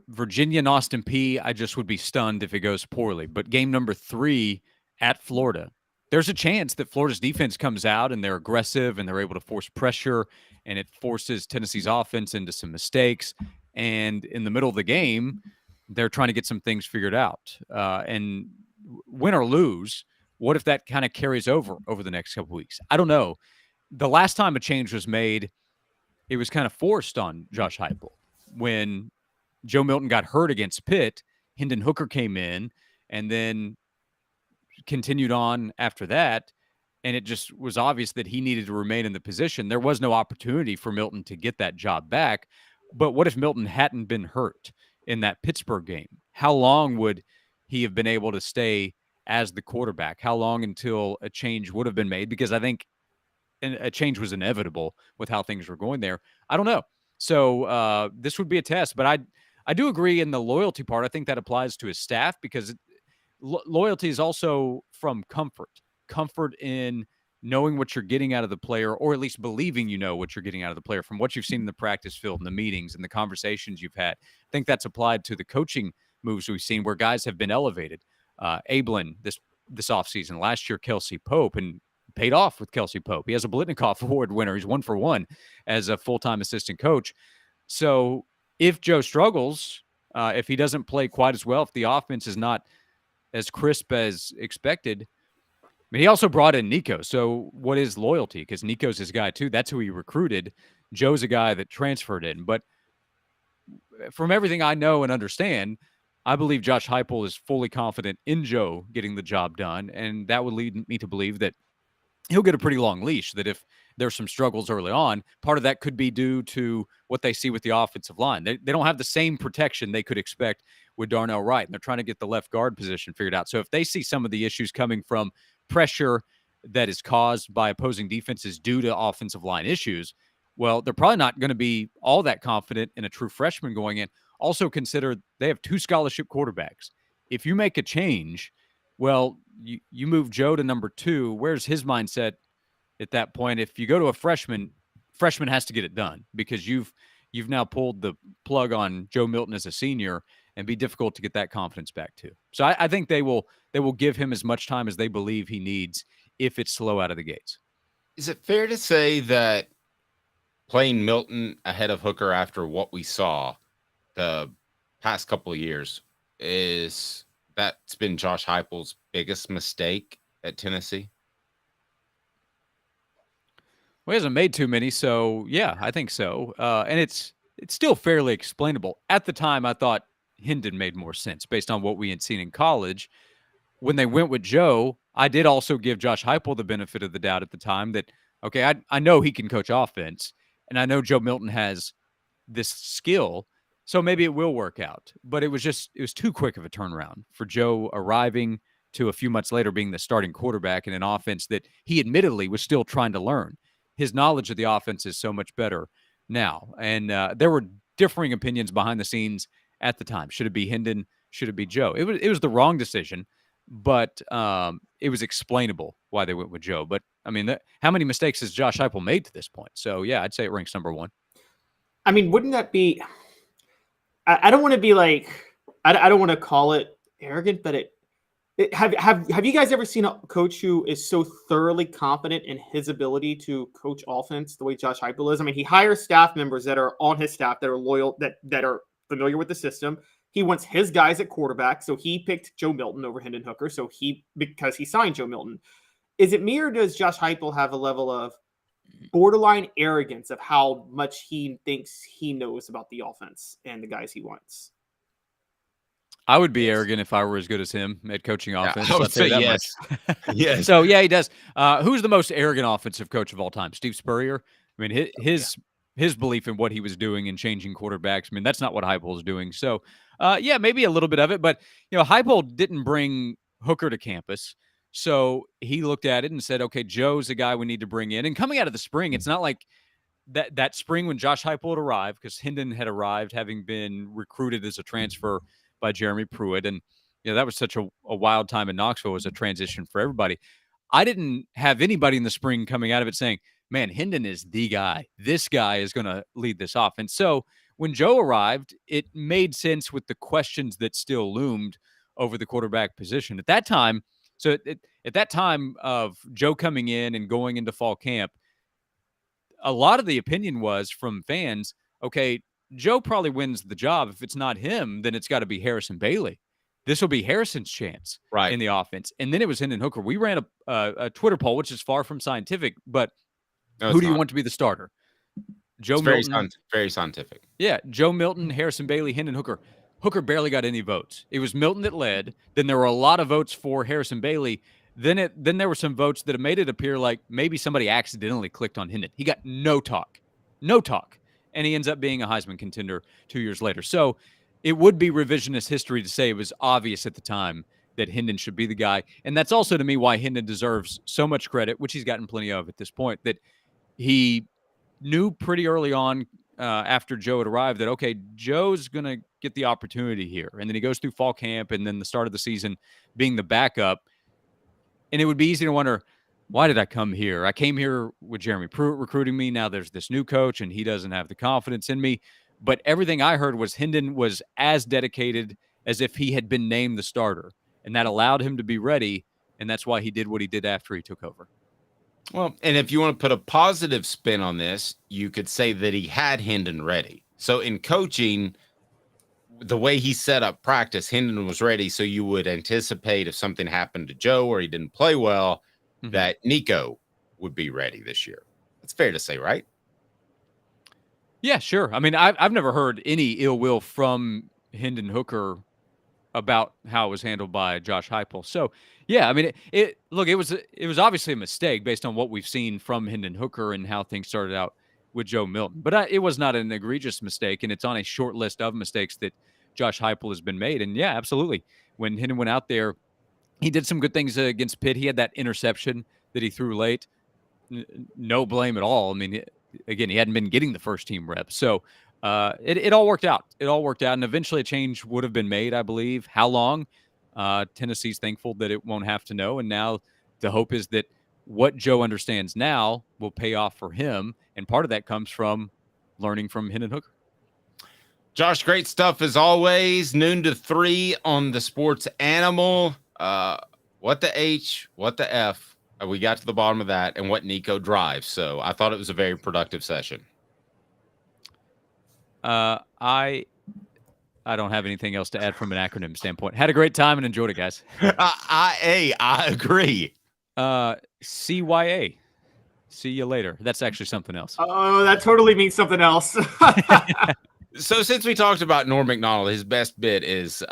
Virginia and Austin Peay, I just would be stunned if it goes poorly. But game number 3 at Florida, there's a chance that Florida's defense comes out and they're aggressive and they're able to force pressure, and it forces Tennessee's offense into some mistakes. And in the middle of the game, they're trying to get some things figured out. And win or lose, what if that kind of carries over the next couple of weeks? I don't know. The last time a change was made, it was kind of forced on Josh Heupel. When Joe Milton got hurt against Pitt, Hendon Hooker came in and then continued on after that, and it just was obvious that he needed to remain in the position. There was no opportunity for Milton to get that job back. But what if Milton hadn't been hurt in that Pittsburgh game? How long would he have been able to stay as the quarterback? How long until a change would have been made? Because I think a change was inevitable with how things were going there. I don't know. So this would be a test, but I do agree in the loyalty part. I think that applies to his staff because loyalty is also from comfort in knowing what you're getting out of the player, or at least believing you know what you're getting out of the player from what you've seen in the practice field and the meetings and the conversations you've had. I think that's applied to the coaching moves we've seen where guys have been elevated. Ablin this offseason, last year Kelsey Pope, and paid off with Kelsey Pope. He has a Blitnikoff Award winner. He's 1 for 1 as a full-time assistant coach. So if Joe struggles, if he doesn't play quite as well, if the offense is not as crisp as expected, I mean, he also brought in Nico. So what is loyalty? Because Nico's his guy too. That's who he recruited. Joe's a guy that transferred in. But from everything I know and understand, I believe Josh Heupel is fully confident in Joe getting the job done. And that would lead me to believe that he'll get a pretty long leash, that if there's some struggles early on, part of that could be due to what they see with the offensive line. They don't have the same protection they could expect with Darnell Wright, and they're trying to get the left guard position figured out. So if they see some of the issues coming from pressure that is caused by opposing defenses due to offensive line issues, well, they're probably not going to be all that confident in a true freshman going in. Also consider they have 2 scholarship quarterbacks. If you make a change, well, you move Joe to number 2. Where's his mindset at that point? If you go to a freshman has to get it done, because you've now pulled the plug on Joe Milton as a senior, and be difficult to get that confidence back too. So I think they will give him as much time as they believe he needs if it's slow out of the gates. Is it fair to say that playing Milton ahead of Hooker after what we saw the past couple of years that's been Josh Heupel's biggest mistake at Tennessee? Well, he hasn't made too many, so yeah, I think so. And it's still fairly explainable. At the time, I thought Hendon made more sense based on what we had seen in college. When they went with Joe, I did also give Josh Heupel the benefit of the doubt at the time that, okay, I know he can coach offense, and I know Joe Milton has this skill, so maybe it will work out. But it was too quick of a turnaround for Joe arriving to a few months later being the starting quarterback in an offense that he admittedly was still trying to learn. His knowledge of the offense is so much better now. And there were differing opinions behind the scenes at the time. Should it be Hendon? Should it be Joe? It was the wrong decision, but it was explainable why they went with Joe. But, I mean, how many mistakes has Josh Heupel made to this point? So, yeah, I'd say it ranks number 1. I mean, wouldn't that be – I don't want to be like – I don't want to call it arrogant, but have you guys ever seen a coach who is so thoroughly confident in his ability to coach offense the way Josh Heupel is? I mean, he hires staff members that are on his staff that are loyal, that are familiar with the system. He wants his guys at quarterback, so he picked Joe Milton over Hendon Hooker. Because he signed Joe Milton. Is it me, or does Josh Heupel have a level of borderline arrogance of how much he thinks he knows about the offense and the guys he wants? I would be arrogant if I were as good as him at coaching offense. I would say yes. Yes. So, yeah, he does. Who's the most arrogant offensive coach of all time? Steve Spurrier? I mean, his belief in what he was doing and changing quarterbacks, I mean, that's not what Heupel is doing. So, yeah, maybe a little bit of it. But, Heupel didn't bring Hooker to campus. So he looked at it and said, okay, Joe's the guy we need to bring in. And coming out of the spring, it's not like that spring when Josh Heupel had arrived, because Hendon had arrived having been recruited as a transfer by Jeremy Pruitt. And, that was such a wild time in Knoxville as a transition for everybody. I didn't have anybody in the spring coming out of it saying, man, Hendon is the guy. This guy is going to lead this offense. So when Joe arrived, it made sense with the questions that still loomed over the quarterback position. At that time, at that time of Joe coming in and going into fall camp, a lot of the opinion was from fans, okay, Joe probably wins the job. If it's not him, then it's got to be Harrison Bailey. This will be Harrison's chance in the offense. And then it was Hendon Hooker. We ran a Twitter poll, which is far from scientific, but who do you want to be the starter? Joe Milton. Very scientific. Yeah, Joe Milton, Harrison Bailey, Hendon Hooker. Hooker barely got any votes. It was Milton that led. Then there were a lot of votes for Harrison Bailey. Then there were some votes that made it appear like maybe somebody accidentally clicked on Hendon. He got no talk. And he ends up being a Heisman contender 2 years later. So it would be revisionist history to say it was obvious at the time that Hendon should be the guy. And that's also, to me, why Hendon deserves so much credit, which he's gotten plenty of at this point, that he knew pretty early on after Joe had arrived that, okay, Joe's going to get the opportunity here. And then he goes through fall camp and then the start of the season being the backup. And it would be easy to wonder, why did I come here? I came here with Jeremy Pruitt recruiting me. Now there's this new coach and he doesn't have the confidence in me. But everything I heard was Hendon was as dedicated as if he had been named the starter. And that allowed him to be ready, and that's why he did what he did after he took over. Well, and if you want to put a positive spin on this, you could say that he had Hendon ready. So in coaching, the way he set up practice, Hendon was ready, so you would anticipate if something happened to Joe or he didn't play well, that Nico would be ready this year. It's fair to say, right? Yeah, sure. I mean, I've never heard any ill will from Hendon Hooker about how it was handled by Josh Heupel. So, yeah, I mean, it was obviously a mistake based on what we've seen from Hendon Hooker and how things started out with Joe Milton. But it was not an egregious mistake, and it's on a short list of mistakes that Josh Heupel has been made. And, yeah, absolutely. When Hendon went out there, he did some good things against Pitt. He had that interception that he threw late. No blame at all. I mean, again, he hadn't been getting the first-team reps. So, it all worked out. It all worked out, and eventually a change would have been made, I believe. How long? Tennessee's thankful that it won't have to know, and now the hope is that what Joe understands now will pay off for him, and part of that comes from learning from Hendon Hooker. Josh, great stuff as always. Noon to 3 on the Sports Animal. What the H, what the F. We got to the bottom of that, and what Nico drives. So I thought it was a very productive session. I don't have anything else to add from an acronym standpoint. Had a great time and enjoyed it, guys. I agree. CYA. See you later. That's actually something else. Oh, that totally means something else. So since we talked about Norm Macdonald, his best bit is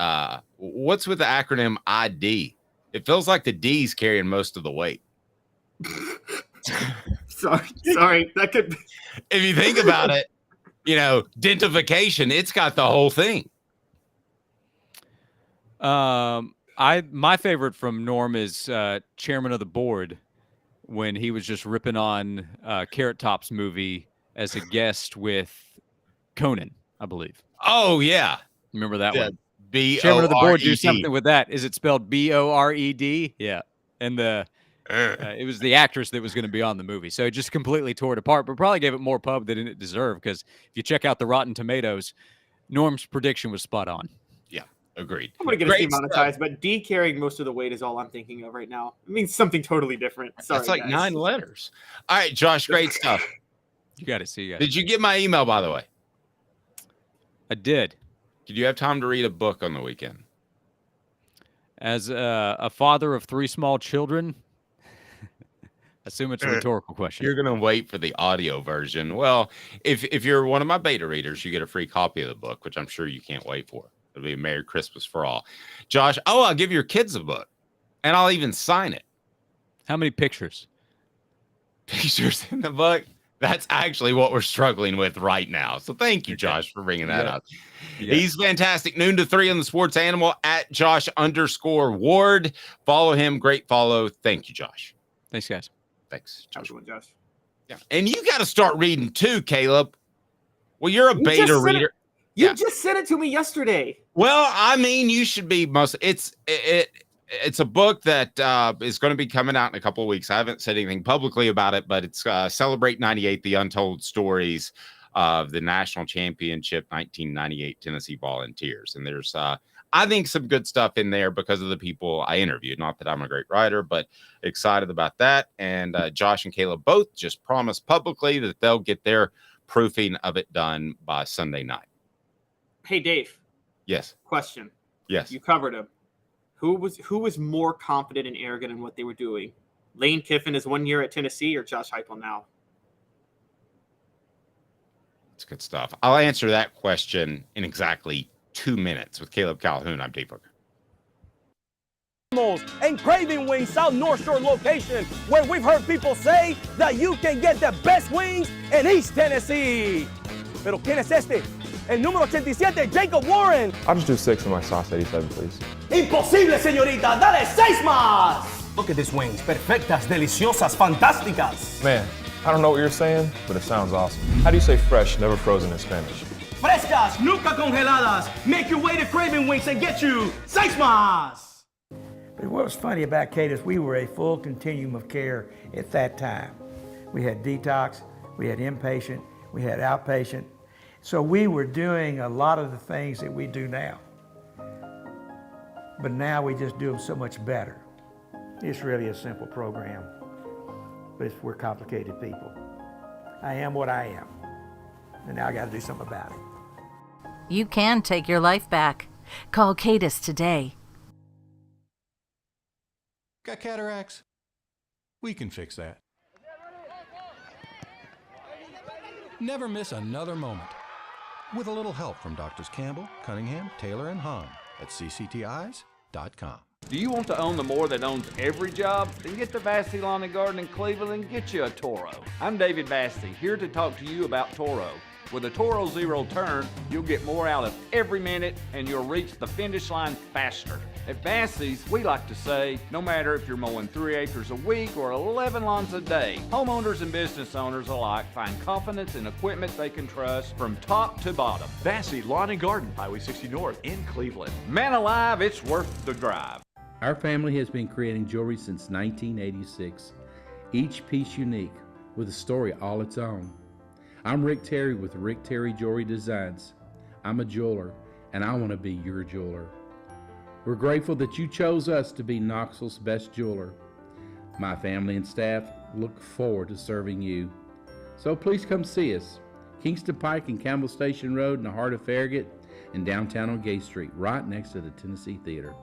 what's with the acronym ID? It feels like the D's carrying most of the weight. Sorry. That could be. If you think about it, dentification, it's got the whole thing. My favorite from Norm is chairman of the board when he was just ripping on Carrot Top's movie as a guest with Conan, I believe. Oh, yeah. Remember that one? B-O-R-E-D. Chairman of the board, do something with that. Is it spelled B-O-R-E-D? Yeah. And it was the actress that was going to be on the movie. So it just completely tore it apart, but probably gave it more pub than it deserved, because if you check out the Rotten Tomatoes, Norm's prediction was spot on. Yeah, agreed. I'm going to get us demonetized, but D carrying most of the weight is all I'm thinking of right now. It means something totally different. Sorry, That's like guys. 9 letters. All right, Josh, great stuff. You got to see. Did you get my email, by the way? I did. Did you have time to read a book on the weekend? As a father of 3 small children, assume it's a rhetorical question. You're going to wait for the audio version. Well, if you're one of my beta readers, you get a free copy of the book, which I'm sure you can't wait for. It'll be a Merry Christmas for all. Josh, I'll give your kids a book, and I'll even sign it. How many pictures? Pictures in the book? That's actually what we're struggling with right now. So thank you, Josh, for bringing that up. Yeah. He's fantastic. Noon to 3 on the Sports Animal at Josh_Ward. Follow him. Great follow. Thank you, Josh. Thanks, guys. Thanks, Josh. Josh. Yeah. And you got to start reading too, Caleb. Well, you're a beta reader. You just sent it to me yesterday. Well, I mean, you should be It's a book that is going to be coming out in a couple of weeks. I haven't said anything publicly about it, but it's Celebrate 98, The Untold Stories of the National Championship 1998 Tennessee Volunteers. And there's, I think, some good stuff in there because of the people I interviewed. Not that I'm a great writer, but excited about that. And Josh and Caleb both just promised publicly that they'll get their proofing of it done by Sunday night. Hey, Dave. Yes. Question. Yes. You covered him. Who was more confident and arrogant in what they were doing? Lane Kiffin is 1 year at Tennessee, or Josh Heupel now? That's good stuff. I'll answer that question in exactly 2 minutes with Caleb Calhoun. I'm Dave Booker. And Craving Wings South North Shore location, where we've heard people say that you can get the best wings in East Tennessee. Pero ¿quién es este? El número 87, Jacob Warren. I'll just do 6 of my sauce 87, please. Imposible, señorita. Dale 6 más. Look at these wings. Perfectas, deliciosas, fantásticas. Man, I don't know what you're saying, but it sounds awesome. How do you say fresh, never frozen in Spanish? Frescas, nunca congeladas. Make your way to Craving Wings and get you 6 más. But what was funny about Kate is we were a full continuum of care at that time. We had detox, we had inpatient, we had outpatient. So we were doing a lot of the things that we do now. but now we just do them so much better. It's really a simple program, but we're complicated people. I am what I am, and now I got to do something about it. You can take your life back. Call Cadis today. Got cataracts? We can fix that. Never miss another moment. With a little help from Doctors Campbell, Cunningham, Taylor, and Hahn at cctis.com. Do you want to own the more that owns every job? Then get to Vassey Lawn and Garden in Cleveland and get you a Toro. I'm David Vassey, here to talk to you about Toro. With a Toro Zero Turn, you'll get more out of every minute and you'll reach the finish line faster. At Vassey's, we like to say, no matter if you're mowing 3 acres a week or 11 lawns a day, homeowners and business owners alike find confidence in equipment they can trust from top to bottom. Vassey Lawn and Garden, Highway 60 North in Cleveland. Man alive, it's worth the drive. Our family has been creating jewelry since 1986, each piece unique with a story all its own. I'm Rick Terry with Rick Terry Jewelry Designs. I'm a jeweler, and I want to be your jeweler. We're grateful that you chose us to be Knoxville's best jeweler. My family and staff look forward to serving you. So please come see us. Kingston Pike and Campbell Station Road in the heart of Farragut and downtown on Gay Street, right next to the Tennessee Theater.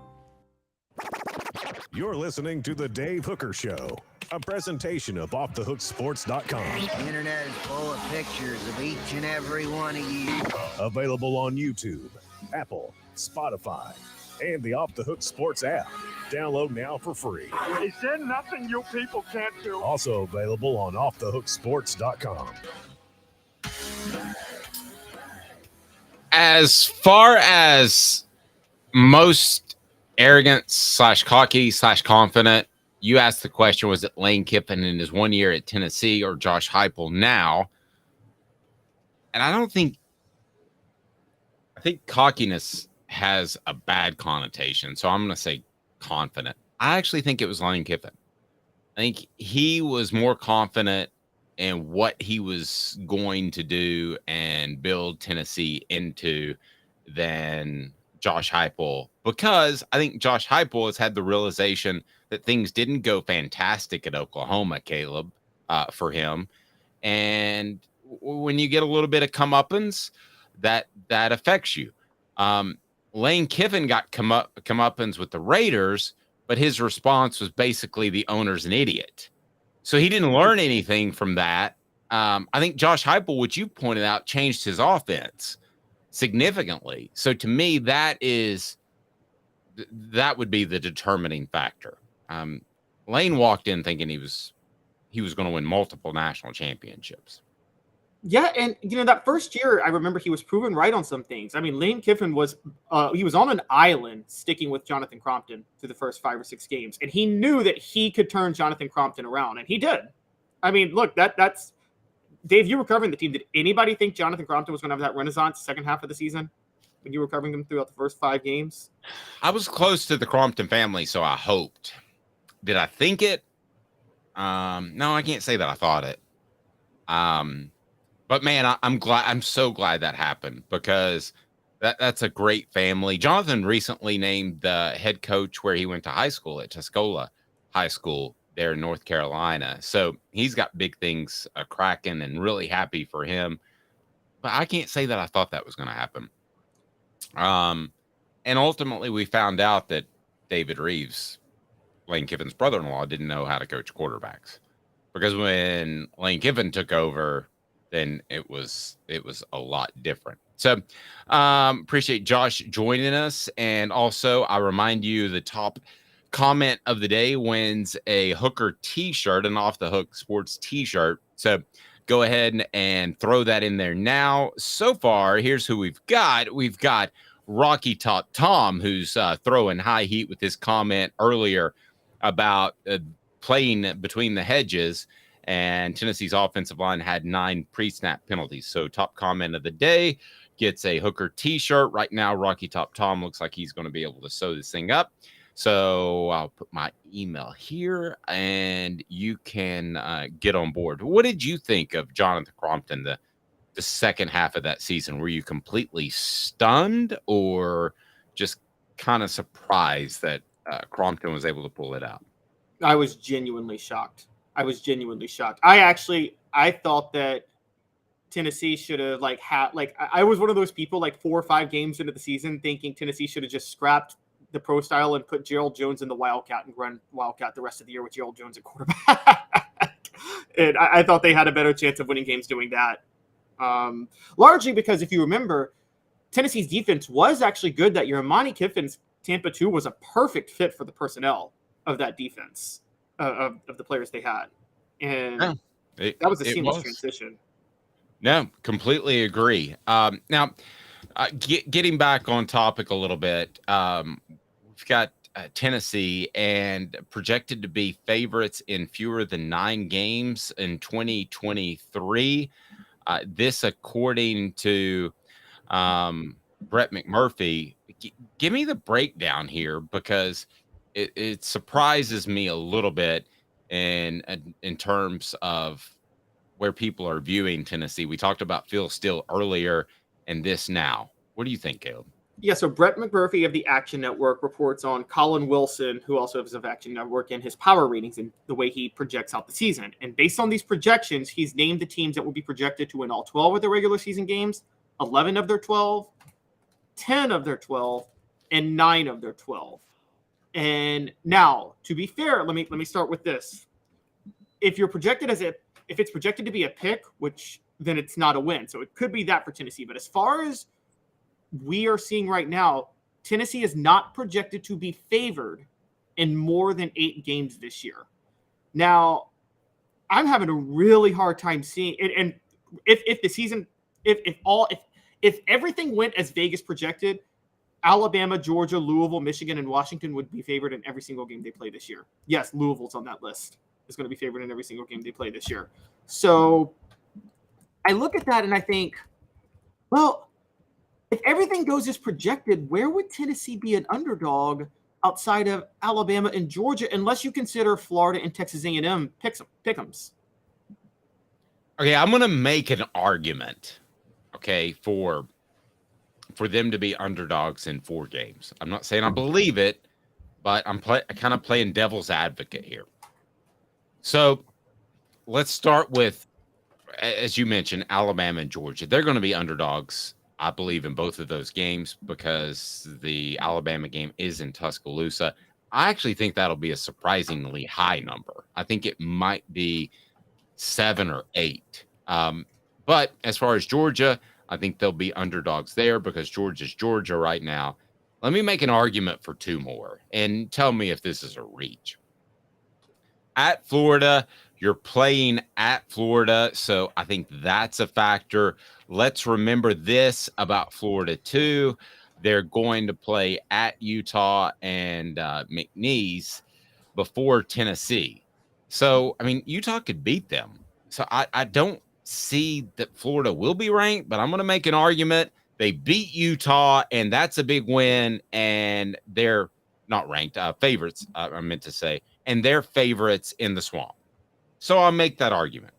You're listening to The Dave Hooker Show, a presentation of OffTheHookSports.com. The internet is full of pictures of each and every one of you. Available on YouTube, Apple, Spotify, and the Off the Hook Sports app. Download now for free. Is there nothing you people can't do? Also available on OffTheHookSports.com. As far as most arrogant / cocky / confident, you asked the question, was it Lane Kiffin in his 1 year at Tennessee or Josh Heupel now? And I think cockiness has a bad connotation, so I'm going to say confident. I actually think it was Lane Kiffin. I think he was more confident in what he was going to do and build Tennessee into than Josh Heupel, because I think Josh Heupel has had the realization that things didn't go fantastic at Oklahoma, Caleb, for him. And when you get a little bit of comeuppance, that affects you. Lane Kiffin got comeuppance with the Raiders, but his response was basically the owner's an idiot. So he didn't learn anything from that. I think Josh Heupel, which you pointed out, changed his offense significantly. So to me, that would be the determining factor. Lane walked in thinking he was going to win multiple national championships. Yeah, and that first year, I remember he was proven right on some things. I mean, Lane Kiffin was he was on an island sticking with Jonathan Crompton through the first 5 or 6 games, and he knew that he could turn Jonathan Crompton around, and he did. I mean, look, that's Dave. You were covering the team. Did anybody think Jonathan Crompton was going to have that renaissance second half of the season when you were covering him throughout the first 5 games? I was close to the Crompton family, so I hoped. Did I think it? No, I can't say that I thought it. But man, I'm so glad that happened, because that's a great family. Jonathan recently named the head coach where he went to high school at Tuscola High School there in North Carolina. So he's got big things cracking, and really happy for him. But I can't say that I thought that was going to happen. And ultimately we found out that David Reeves, Lane Kiffin's brother-in-law, didn't know how to coach quarterbacks, because when Lane Kiffin took over, then it was a lot different. So appreciate Josh joining us. And also I remind you, the top comment of the day wins a Hooker t-shirt, an Off the Hook Sports t-shirt. So go ahead and throw that in there now. So far, here's who we've got. We've got Rocky Top Tom, who's throwing high heat with his comment earlier about playing between the hedges, and Tennessee's offensive line had 9 pre-snap penalties. So top comment of the day gets a Hooker t-shirt. Right now, Rocky Top Tom looks like he's going to be able to sew this thing up. So I'll put my email here, and you can get on board. What did you think of Jonathan Crompton, the second half of that season? Were you completely stunned, or just kind of surprised that Crompton was able to pull it out. I was genuinely shocked. I thought that Tennessee should have I was one of those people 4 or 5 games into the season thinking Tennessee should have just scrapped the pro style and put Gerald Jones in the Wildcat and run Wildcat the rest of the year with Gerald Jones at quarterback. And I thought they had a better chance of winning games doing that. Largely because if you remember, Tennessee's defense was actually good that year. Monty Kiffin's Tampa 2 was a perfect fit for the personnel of that defense, of the players they had. And that was a seamless transition. No, completely agree. Now, getting back on topic a little bit, we've got Tennessee and projected to be favorites in fewer than 9 games in 2023. This, according to Brett McMurphy. Give me the breakdown here, because it surprises me a little bit in terms of where people are viewing Tennessee. We talked about Phil Steele earlier and this now. What do you think, Caleb? Yeah, so Brett McMurphy of the Action Network reports on Colin Wilson, who also is of Action Network, and his power ratings and the way he projects out the season. And based on these projections, he's named the teams that will be projected to win all 12 of their regular season games, 11 of their 12, 10 of their 12, and 9 of their 12. And now, to be fair, let me start with this. If you're projected if it's projected to be a pick, then it's not a win. So it could be that for Tennessee. But as far as we are seeing right now, Tennessee is not projected to be favored in more than 8 games this year. Now, I'm having a really hard time seeing it. And if the season, if everything went as Vegas projected, Alabama, Georgia, Louisville, Michigan, and Washington would be favored in every single game they play this year. Yes, Louisville's on that list. Is going to be favored in every single game they play this year. So I look at that and I think, well, if everything goes as projected, where would Tennessee be an underdog outside of Alabama and Georgia, unless you consider Florida and Texas A&M pick'ems? Okay, I'm going to make an argument, for them to be underdogs in 4 games. I'm not saying I believe it, but I'm kind of playing devil's advocate here. So let's start with, as you mentioned, Alabama and Georgia. They're going to be underdogs, I believe, in both of those games because the Alabama game is in Tuscaloosa. I actually think that'll be a surprisingly high number. I think it might be 7 or 8. But as far as Georgia, I think they'll be underdogs there because Georgia's Georgia right now. Let me make an argument for 2 more and tell me if this is a reach. At Florida, you're playing at Florida, so I think that's a factor. Let's remember this about Florida, too. They're going to play at Utah and McNeese before Tennessee. So, I mean, Utah could beat them. So I don't see that Florida will be ranked, but I'm going to make an argument. They beat Utah, and that's a big win, and they're not ranked, favorites, I meant to say, and they're favorites in the Swamp. So I'll make that argument.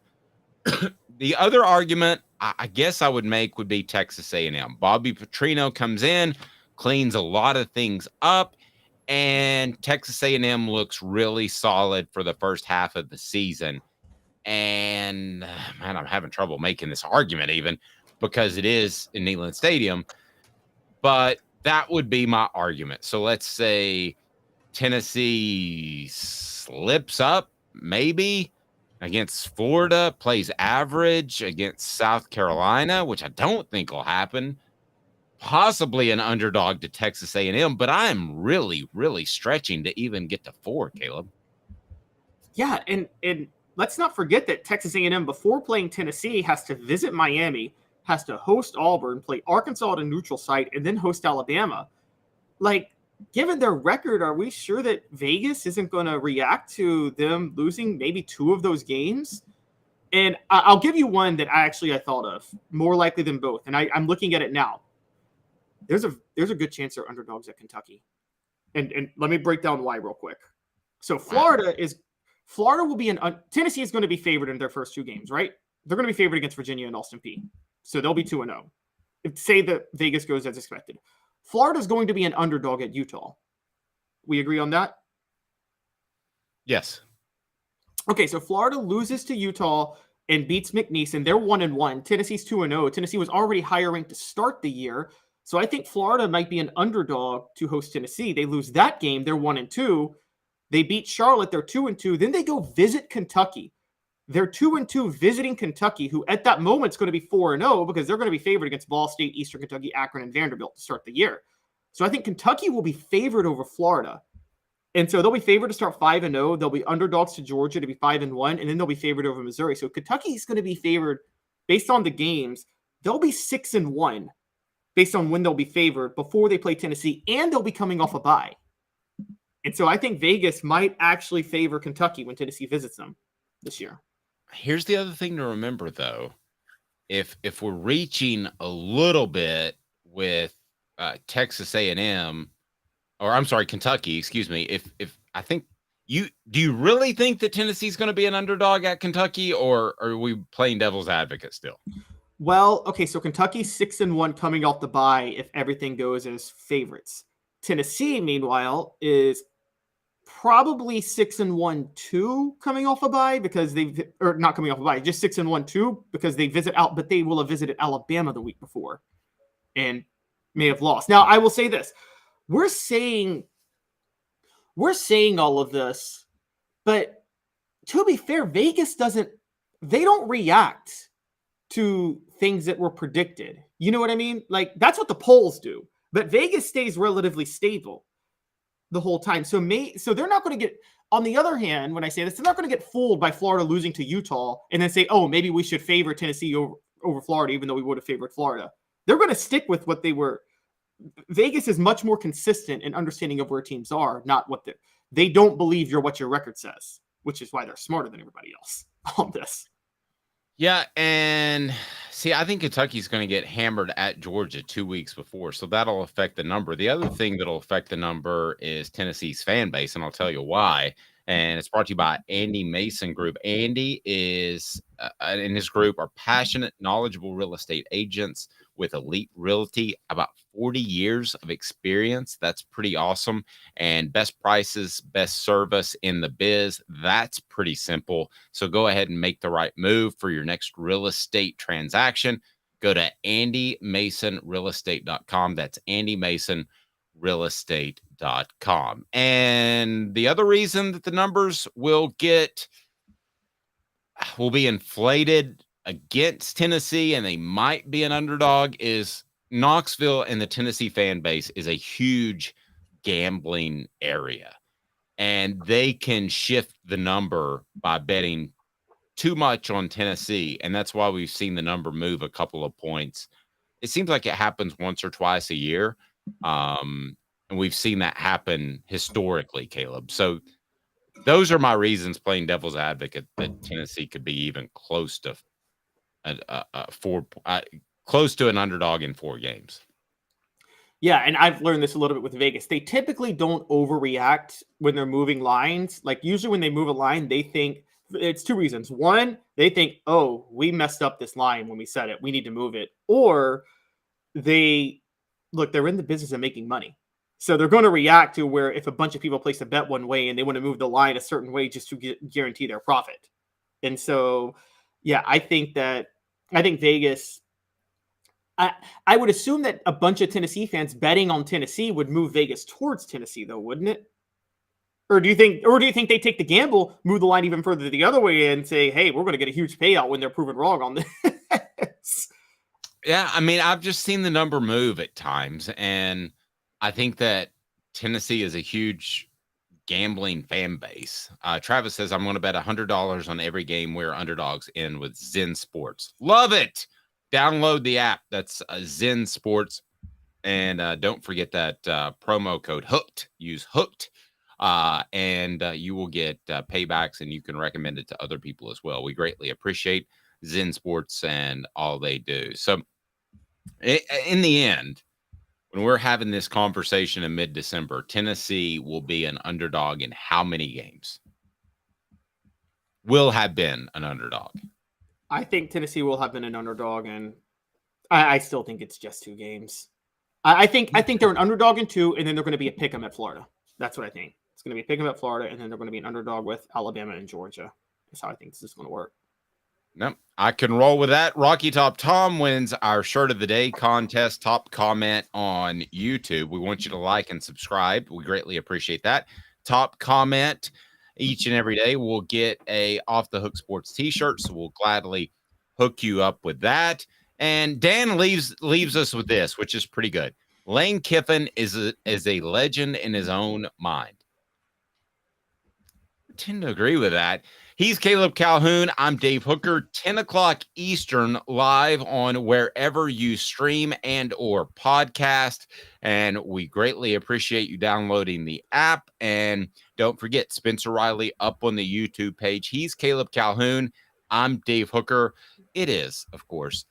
The other argument I guess I would make would be Texas A&M. Bobby Petrino comes in, cleans a lot of things up, and Texas A&M looks really solid for the first half of the season. And, man, I'm having trouble making this argument even because it is in Neyland Stadium. But that would be my argument. So let's say Tennessee slips up, maybe, against Florida, plays average against South Carolina, which I don't think will happen. Possibly an underdog to Texas A&M, but I'm really, really stretching to even get to 4, Caleb. Yeah, and let's not forget that Texas A&M, before playing Tennessee, has to visit Miami, has to host Auburn, play Arkansas at a neutral site, and then host Alabama. Like, given their record, are we sure that Vegas isn't going to react to them losing maybe 2 of those games? And I'll give you one that I thought of, more likely than both. And I'm looking at it now. There's a good chance they're underdogs at Kentucky. And let me break down why real quick. So Florida will be Tennessee is going to be favored in their first 2 games, right? They're going to be favored against Virginia and Austin Peay. So they'll be 2-0. Say that Vegas goes as expected. Florida's going to be an underdog at Utah. We agree on that? Yes. Okay, so Florida loses to Utah and beats McNeese, they're 1-1. Tennessee's 2-0. Tennessee was already higher ranked to start the year. So I think Florida might be an underdog to host Tennessee. They lose that game, they're 1-2. They beat Charlotte, they're 2-2. Then they go visit Kentucky. They're 2-2 visiting Kentucky, who at that moment is going to be 4-0 because they're going to be favored against Ball State, Eastern Kentucky, Akron, and Vanderbilt to start the year. So I think Kentucky will be favored over Florida. And so they'll be favored to start 5-0. They'll be underdogs to Georgia to be 5-1, and then they'll be favored over Missouri. So Kentucky's going to be favored based on the games. They'll be 6-1 based on when they'll be favored before they play Tennessee, and they'll be coming off a bye. And so I think Vegas might actually favor Kentucky when Tennessee visits them this year. Here's the other thing to remember, though. If we're reaching a little bit with Texas A&M, or I'm sorry, Kentucky, excuse me. If I think do you really think that Tennessee's going to be an underdog at Kentucky, or are we playing devil's advocate still? Well, okay, so Kentucky's 6-1 coming off the bye if everything goes as favorites. Tennessee, meanwhile, is probably 6-1 too coming off a bye because not coming off a bye, just 6-1 too because they but they will have visited Alabama the week before and may have lost. Now, I will say this. We're saying all of this, but to be fair, Vegas they don't react to things that were predicted. You know what I mean? Like, that's what the polls do. But Vegas stays relatively stable the whole time. So they're not going to get, on the other hand, when I say this, they're not going to get fooled by Florida losing to Utah and then say, oh, maybe we should favor Tennessee over Florida, even though we would have favored Florida. They're going to stick with what they were. Vegas is much more consistent in understanding of where teams are, not what they don't believe what your record says, which is why they're smarter than everybody else on this. Yeah, and see, I think Kentucky's going to get hammered at Georgia 2 weeks before, so that'll affect the number. The other thing that'll affect the number is Tennessee's fan base, and I'll tell you why. And it's brought to you by Andy Mason Group. Andy is, and his group are passionate, knowledgeable real estate agents with elite realty, about 40 years of experience. That's pretty awesome. And best prices, best service in the biz. That's pretty simple. So go ahead and make the right move for your next real estate transaction. Go to andymasonrealestate.com. That's andymasonrealestate.com. And the other reason that the numbers will be inflated against Tennessee and they might be an underdog is Knoxville and the Tennessee fan base is a huge gambling area, and they can shift the number by betting too much on Tennessee. And that's why we've seen the number move a couple of points. It seems like it happens once or twice a year. And we've seen that happen historically, Caleb. So those are my reasons playing devil's advocate that Tennessee could be even close to close to an underdog in 4 games. Yeah, and I've learned this a little bit with Vegas. They typically don't overreact when they're moving lines. Like, usually when they move a line, they think it's 2 reasons. One, they think, oh, we messed up this line when we said it. We need to move it. Or they're in the business of making money. So they're going to react to where if a bunch of people place a bet one way and they want to move the line a certain way just to guarantee their profit. And so, yeah, I think Vegas, I would assume that a bunch of Tennessee fans betting on Tennessee would move Vegas towards Tennessee, though, wouldn't it? Or do you think they take the gamble, move the line even further the other way, and say, "Hey, we're going to get a huge payout when they're proven wrong on this"? Yeah, I mean, I've just seen the number move at times, and I think that Tennessee is a huge gambling fan base. Travis says, "I'm going to bet $100 on every game where underdogs in with Zen Sports." Love it. Download the app. That's Zen Sports. And don't forget that promo code HOOKED. Use HOOKED. And you will get paybacks, and you can recommend it to other people as well. We greatly appreciate Zen Sports and all they do. So in the end, when we're having this conversation in mid-December, Tennessee will be an underdog in how many games? Will have been an underdog. I think Tennessee will have been an underdog, and I still think it's just 2 games. I think they're an underdog in 2, and then they're going to be a pick 'em at Florida. That's what I think. It's going to be a pick 'em at Florida, and then they're going to be an underdog with Alabama and Georgia. That's how I think this is going to work. No, I can roll with that. Rocky Top Tom wins our Shirt of the Day contest. Top comment on YouTube. We want you to like and subscribe. We greatly appreciate that. Top comment each and every day will get a Off the Hook Sports t-shirt, so we'll gladly hook you up with that. And Dan leaves us with this, which is pretty good. Lane Kiffin is a legend in his own mind. I tend to agree with that. He's Caleb Calhoun. I'm Dave Hooker. 10 o'clock Eastern, live on wherever you stream and or podcast. And we greatly appreciate you downloading the app. And don't forget, Spencer Riley up on the YouTube page. He's Caleb Calhoun. I'm Dave Hooker. It is, of course,